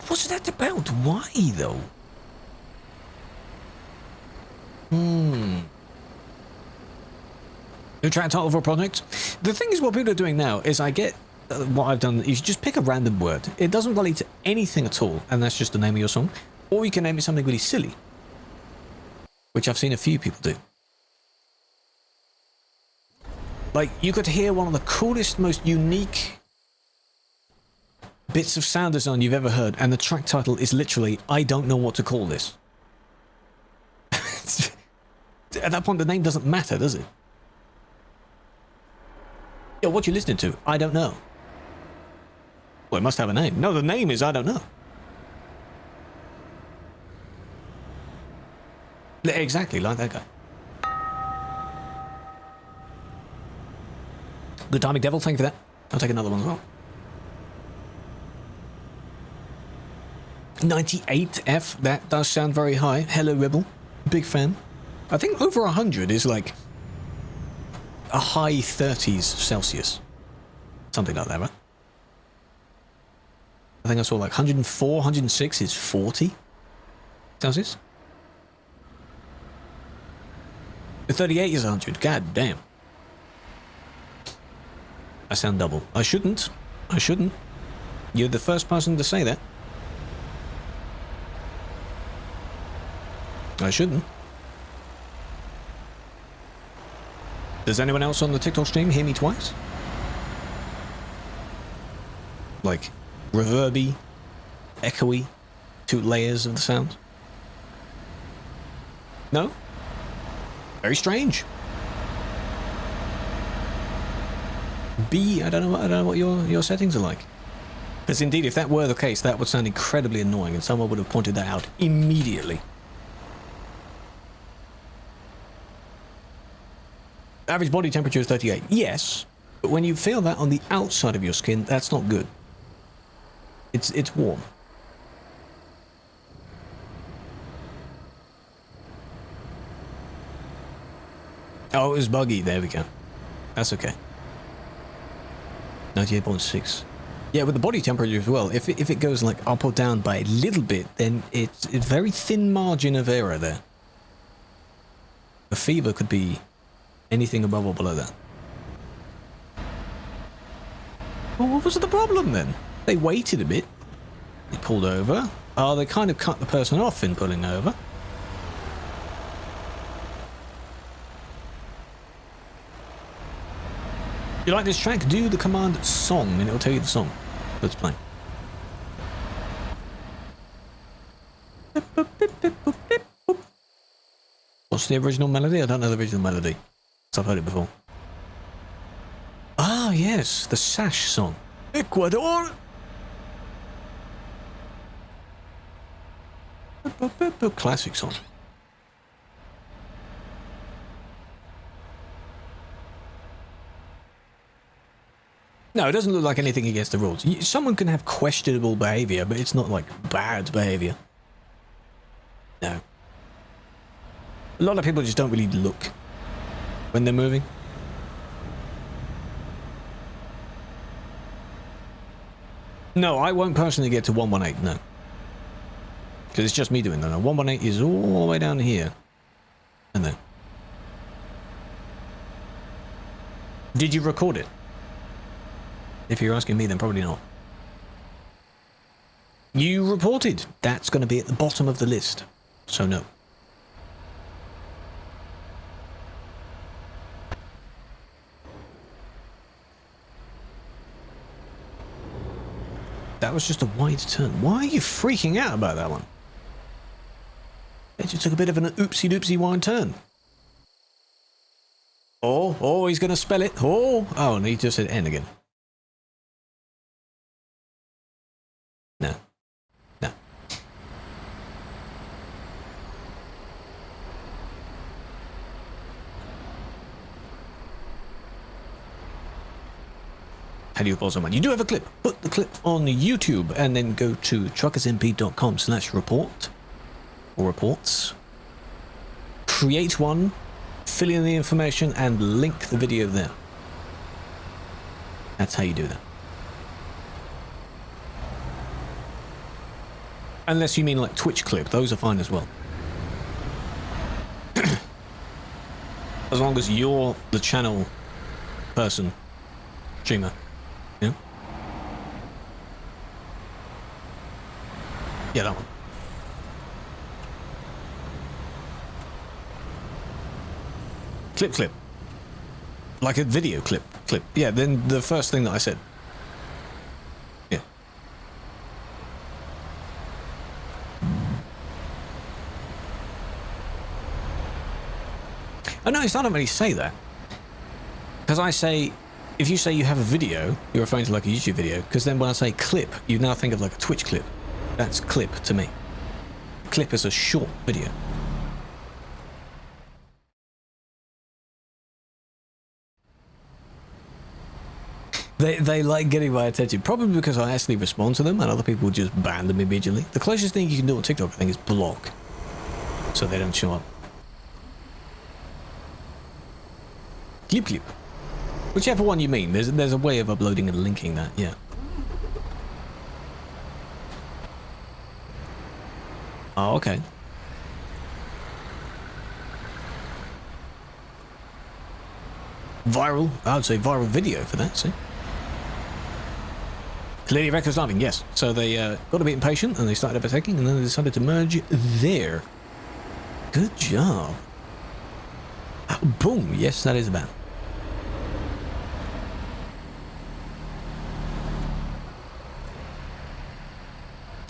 What's that about? Why though? New track title for a project. The thing is, what people are doing now is I get. What I've done is you just pick a random word. It doesn't relate to anything at all, and that's just the name of your song. Or you can name it something really silly, which I've seen a few people do. Like, you could hear one of the coolest, most unique bits of sound design you've ever heard, and the track title is literally, I don't know what to call this. At that point, the name doesn't matter, does it? Yo, what you listening to? I don't know. Well, it must have a name. No, the name is I don't know. Exactly, like that guy. The Timing Devil, thank you for that. I'll take another one as well. 98F, that does sound very high. Hello, Rebel. Big fan. I think over 100 is like a high 30s Celsius. Something like that, right? I think I saw like 104, 106 is 40 Celsius. The 38 is 100. God damn. I sound double. I shouldn't. I shouldn't. You're the first person to say that. I shouldn't. Does anyone else on the TikTok stream hear me twice? Like, reverby, echoey, 2 layers of the sound? No? Very strange. I don't know what your settings are like. Because indeed, if that were the case, that would sound incredibly annoying, and someone would have pointed that out immediately. Average body temperature is 38. Yes, but when you feel that on the outside of your skin, that's not good. It's warm. Oh, it was buggy. There we go. That's okay. 98.6. Yeah, with the body temperature as well. If it goes like up or down by a little bit, then it's a very thin margin of error there. A fever could be anything above or below that. Well, what was the problem then? They waited a bit. They pulled over. Oh, they kind of cut the person off in pulling over. You like this track? Do the command song and it'll tell you the song that's playing. What's the original melody? I don't know the original melody. I've heard it before. Ah, yes, the Sash song. Ecuador! Classic song. No, it doesn't look like anything against the rules. Someone can have questionable behavior, but it's not like bad behavior. No. A lot of people just don't really look when they're moving. No, I won't personally get to 118, no. Because it's just me doing that. No, 118 is all the way down here. And then. Did you record it? If you're asking me, then probably not. You reported. That's going to be at the bottom of the list. So no. That was just a wide turn. Why are you freaking out about that one? It just took a bit of an oopsie-doopsie wide turn. Oh, he's going to spell it. Oh, and he just said N again. No. How do you pause someone? You do have a clip. Put the clip on YouTube and then go to truckersmp.com/report or reports. Create one, fill in the information and link the video there. That's how you do that. Unless you mean like Twitch clip, those are fine as well. As long as you're the channel person, streamer. Yeah? Yeah, that one. Clip. Like a video clip. Yeah, then the first thing that I said. Yeah. Oh, no, I don't really say that. Because I say, if you say you have a video, you're referring to like a YouTube video, because then when I say clip, you now think of like a Twitch clip. That's clip to me. Clip is a short video. They like getting my attention, probably because I actually respond to them and other people just ban them immediately. The closest thing you can do on TikTok, I think, is block, so they don't show up. Clip. Whichever one you mean, there's a way of uploading and linking that, yeah. Oh, okay. Viral, I would say viral video for that, see? Clearly Records Diving, yes. So they got a bit impatient and they started overtaking and then they decided to merge there. Good job. Boom, yes, that is a ban.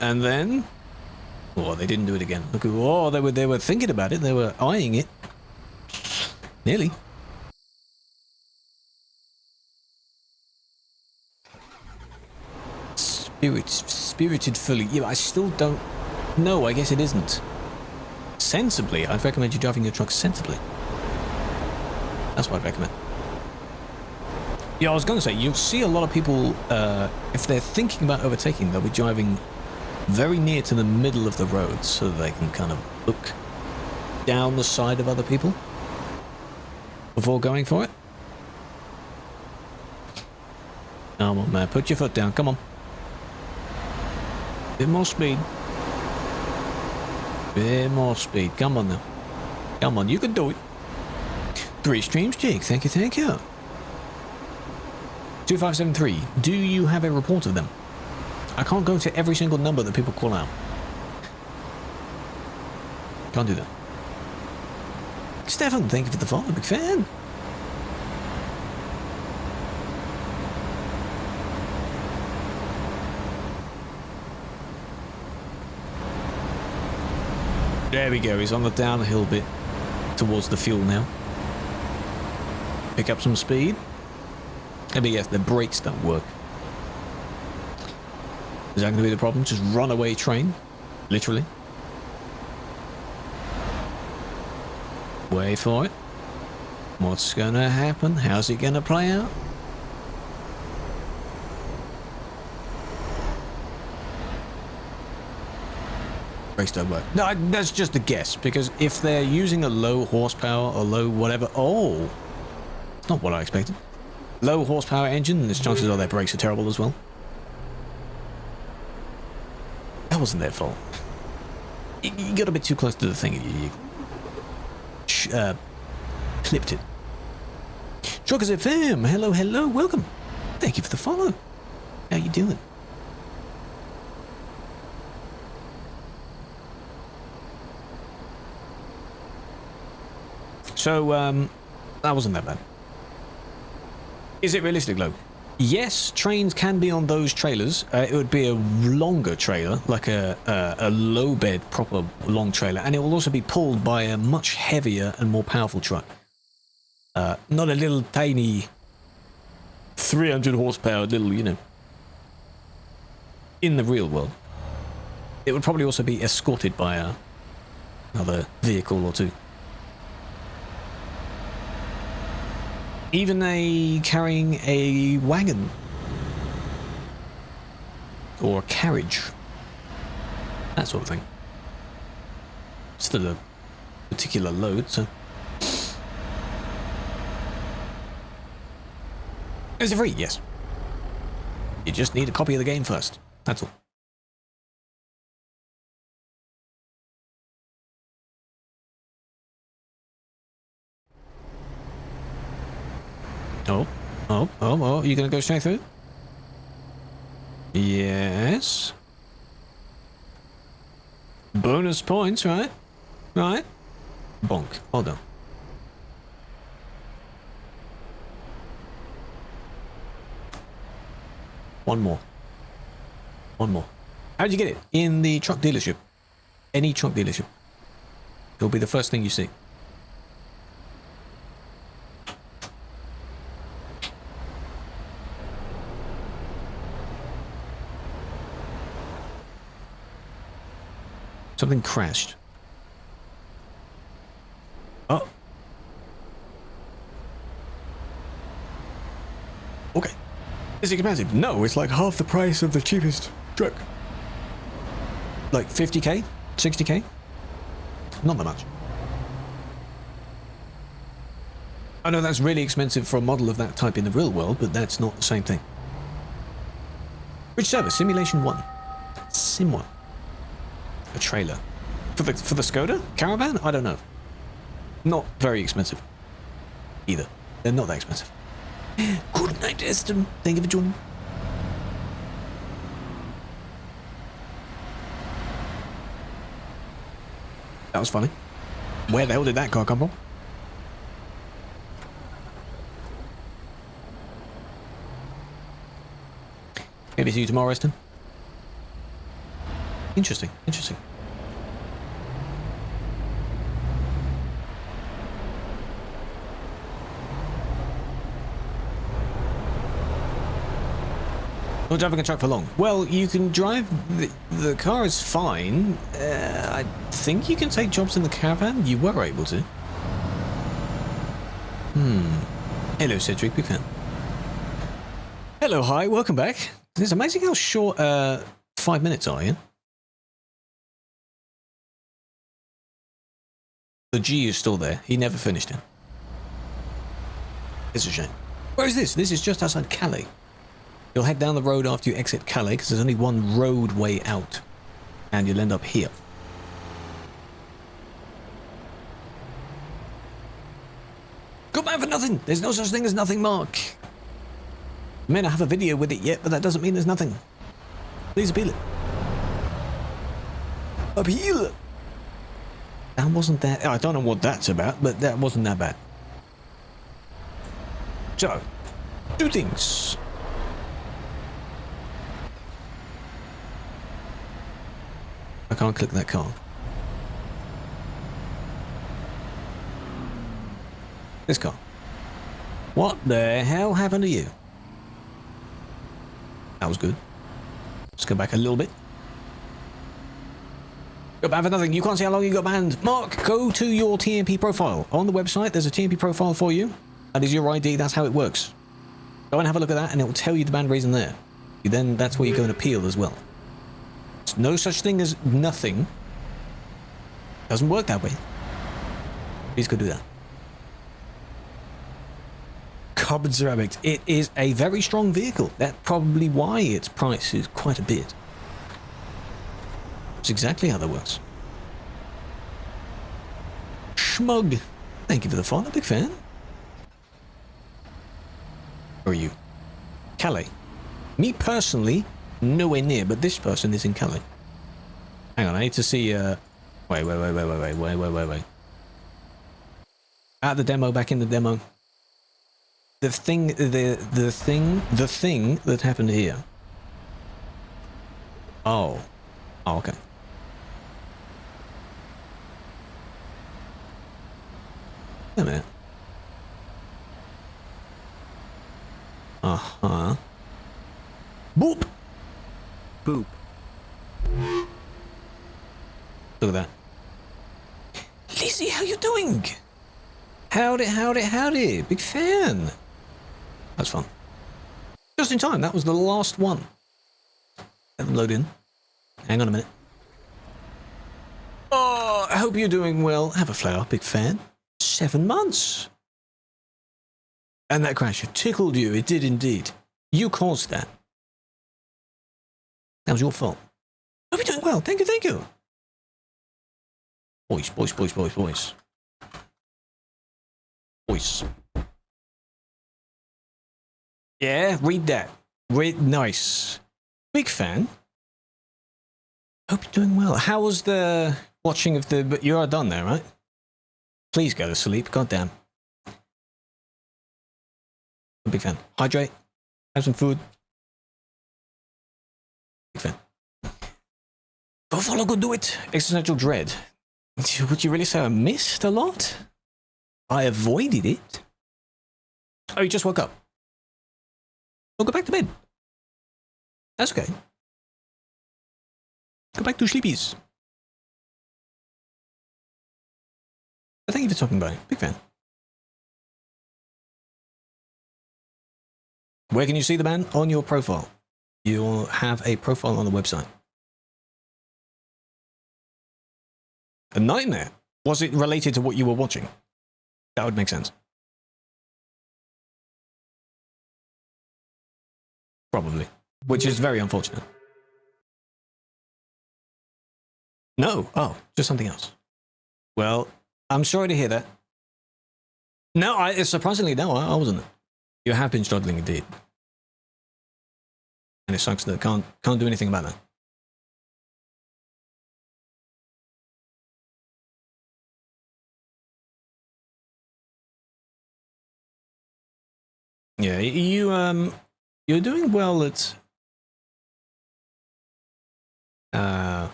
And then, oh, they didn't do it again. Look, oh, they were thinking about it. They were eyeing it. Nearly. Spirited fully. Yeah, I still don't know. I guess it isn't. Sensibly, I'd recommend you driving your truck sensibly. That's what I'd recommend. Yeah, I was going to say, you'll see a lot of people, if they're thinking about overtaking, they'll be driving very near to the middle of the road so that they can kind of look down the side of other people before going for it. Come on, man, put your foot down, come on. Bit more speed. Bit more speed, come on now. Come on, you can do it. 3 streams, Jake, thank you. 2573, do you have a report of them? I can't go to every single number that people call out. Can't do that. Stefan, thank you for the follow, big fan. There we go, he's on the downhill bit towards the fuel now. Pick up some speed. Maybe yes, the brakes don't work. Is that going to be the problem? Just runaway train? Literally. Wait for it. What's going to happen? How's it going to play out? Brakes don't work. No, that's just a guess, because if they're using a low horsepower or low whatever... Oh! It's not what I expected. Low horsepower engine, and there's chances are their brakes are terrible as well. That wasn't their fault. You got a bit too close to the thing. You clipped it. Truckers FM, hello, hello, welcome. Thank you for the follow. How you doing? So, that wasn't that bad. Is it realistic, though? Yes, trains can be on those trailers. It would be a longer trailer, like a low bed, proper long trailer, and it will also be pulled by a much heavier and more powerful truck. Not a little tiny 300 horsepower little, you know. In the real world. It would probably also be escorted by another vehicle or two. Even carrying a wagon or a carriage, that sort of thing. Still a particular load, so. Is it free? Yes. You just need a copy of the game first. That's all. Oh, you gonna go straight through? Yes. Bonus points, right? Right? Bonk. Hold on. One more. How'd you get it? In the truck dealership. Any truck dealership. It'll be the first thing you see. Something crashed. Oh. Okay. Is it expensive? No, it's like half the price of the cheapest truck. Like 50k? 60k? Not that much. I know that's really expensive for a model of that type in the real world, but that's not the same thing. Which server? Simulation 1. Sim 1. A trailer. For the Skoda? Caravan? I don't know. Not very expensive. Either. They're not that expensive. Good night, Eston. Thank you for joining. That was funny. Where the hell did that car come from? Maybe see you tomorrow, Eston. Interesting. Not driving a truck for long. Well, you can drive... The car is fine. I think you can take jobs in the caravan. You were able to. Hello, Cedric. Big fan. Hello, hi. Welcome back. It's amazing how short 5 minutes are, yeah? The G is still there. He never finished it. It's a shame. Where is this? This is just outside Calais. You'll head down the road after you exit Calais, because there's only one roadway out. And you'll end up here. Good man for nothing! There's no such thing as nothing, Mark. I may not have a video with it yet, but that doesn't mean there's nothing. Please appeal it. Appeal it! That wasn't that... I don't know what that's about, but that wasn't that bad. So, two things. I can't click that car. This car. What the hell happened to you? That was good. Let's go back a little bit. Got banned for nothing. You can't see how long you got banned. Mark, go to your TMP profile. On the website, there's a TMP profile for you. That is your ID. That's how it works. Go and have a look at that, and it will tell you the ban reason there. Then that's where you go and appeal as well. There's no such thing as nothing. Doesn't work that way. Please go do that. Carbon ceramics. It is a very strong vehicle. That's probably why its price is quite a bit. That's exactly how that works. Schmug. Thank you for the follow, big fan. Where are you? Calais. Me personally, nowhere near, but this person is in Calais. Hang on, I need to see, wait. Out the demo, back in the demo. The thing that happened here. Oh. Oh, okay. Wait a minute. Uh-huh. Boop! Boop. Look at that. Lizzie, how you doing? Howdy. Big fan. That's fun. Just in time, that was the last one. Let them load in. Hang on a minute. Oh, I hope you're doing well. Have a flower, big fan. 7 months. And that crash tickled you. It did indeed. You caused that. That was your fault. Hope you're doing well. Thank you. Boys. Yeah, read that. Nice. Big fan. Hope you're doing well. How was the watching of the... But you are done there, right? Please go to sleep. Goddamn. I'm a big fan. Hydrate. Have some food. Big fan. Go follow, go do it. Existential dread. Would you really say I missed a lot? I avoided it. Oh, you just woke up. Oh, go back to bed. That's okay. Go back to sleepies. But thank you for talking about it. Big fan. Where can you see the man? On your profile. You'll have a profile on the website. A nightmare? Was it related to what you were watching? That would make sense. Probably. Which is very unfortunate. No. Oh, just something else. Well, I'm sorry to hear that. No, surprisingly, no, I wasn't. You have been struggling indeed. And it sucks that can't do anything about that. Yeah, you're doing well at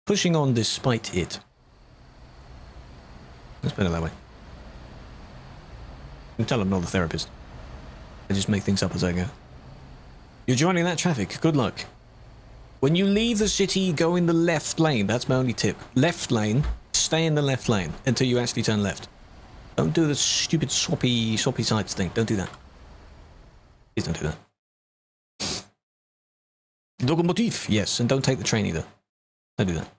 pushing on despite it. Let's put it that way. You can tell I'm not a therapist. I just make things up as I go. You're joining that traffic. Good luck. When you leave the city, go in the left lane. That's my only tip. Left lane. Stay in the left lane until you actually turn left. Don't do the stupid swappy sides thing. Don't do that. Please don't do that. Locomotive, yes, and don't take the train either. Don't do that.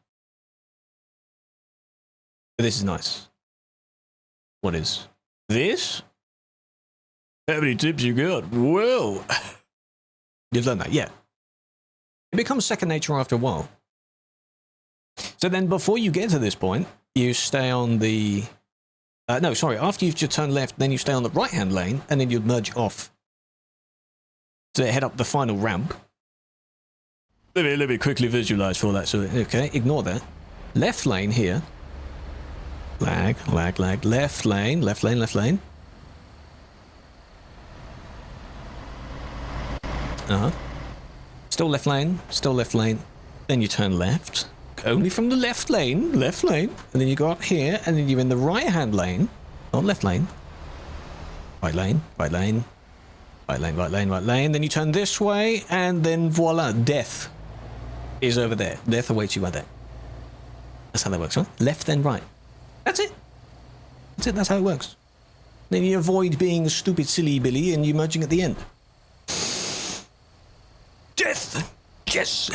But this is nice. What is this? How many tips you got? Well, you've learned that, yeah. It becomes second nature after a while. So then, before you get to this point, you stay on the. No, sorry. After you've just turned left, then you stay on the right-hand lane, and then you merge off to head up the final ramp. Let me quickly visualize for that. So, okay, ignore that. Left lane here. Lag. Left lane. Still left lane. Then you turn left. Only from the left lane, and then you go up here, and then you're in the right-hand lane, not left lane. Right lane. Then you turn this way, and then voila, death is over there. Death awaits you right there. That's how that works, right? Left, then right. That's it. That's how it works. Then you avoid being a stupid, silly Billy, and you're merging at the end. Death! Yes!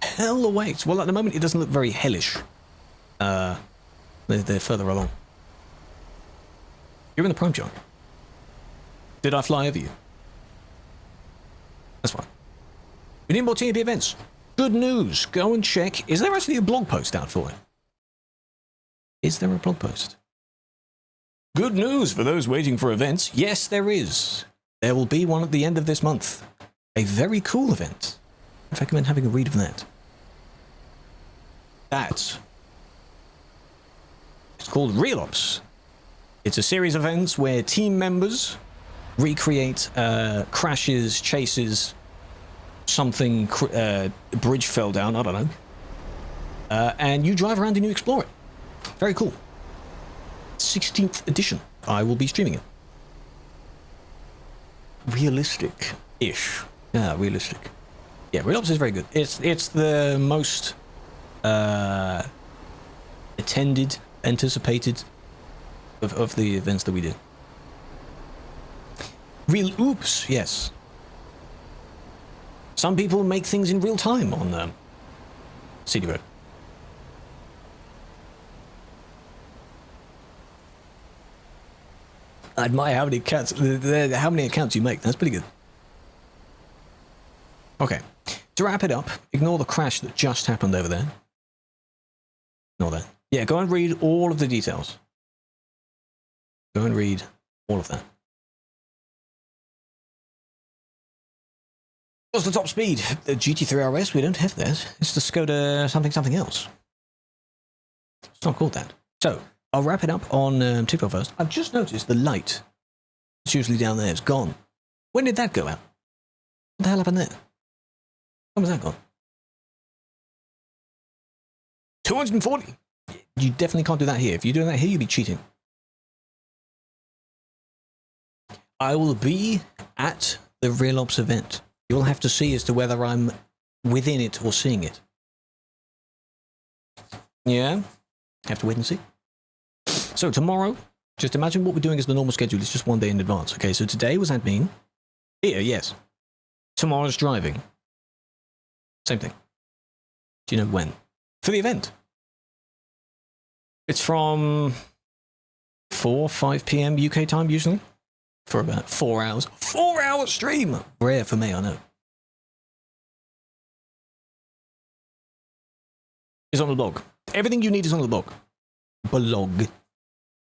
Hell awaits. Well, at the moment, it doesn't look very hellish. They're further along. You're in the prime chart. Did I fly over you? That's fine. We need more TNP events. Good news. Go and check. Is there actually a blog post out for it? Is there a blog post? Good news for those waiting for events. Yes, there is. There will be one at the end of this month. A very cool event. I recommend having a read of that. It's called Real Ops. It's a series of events where team members recreate crashes, chases, something, a bridge fell down, I don't know. And you drive around and you explore it. Very cool. 16th edition. I will be streaming it. Realistic-ish. Yeah, realistic. Yeah, Real Ops is very good. It's the most attended, anticipated of the events that we did. Real Oops, yes. Some people make things in real time on CD Road. I admire how many accounts you make. That's pretty good. Okay, to wrap it up, ignore the crash that just happened over there. Ignore that. Yeah, go and read all of the details. Go and read all of that. What's the top speed? The GT3 RS, we don't have that. It's the Skoda something else. It's not called that. So, I'll wrap it up on TikTok first. I've just noticed the light. It's usually down there. It's gone. When did that go out? What the hell happened there? When was that gone? 240. You definitely can't do that here. If you're doing that here, you'll be cheating. I will be at the Real Ops event. You'll have to see as to whether I'm within it or seeing it. Yeah? Have to wait and see. So tomorrow, just imagine what we're doing as the normal schedule. It's just one day in advance. Okay, so today was admin. Here, yes. Tomorrow's driving. Same thing. Do you know when? For the event. It's from 5 p.m. UK time usually. For about 4 hours. 4-hour stream! Rare for me, I know. It's on the blog. Everything you need is on the blog. Blog.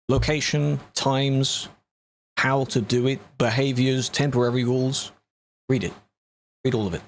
Location, times, how to do it, behaviors, temporary rules. Read it. Read all of it.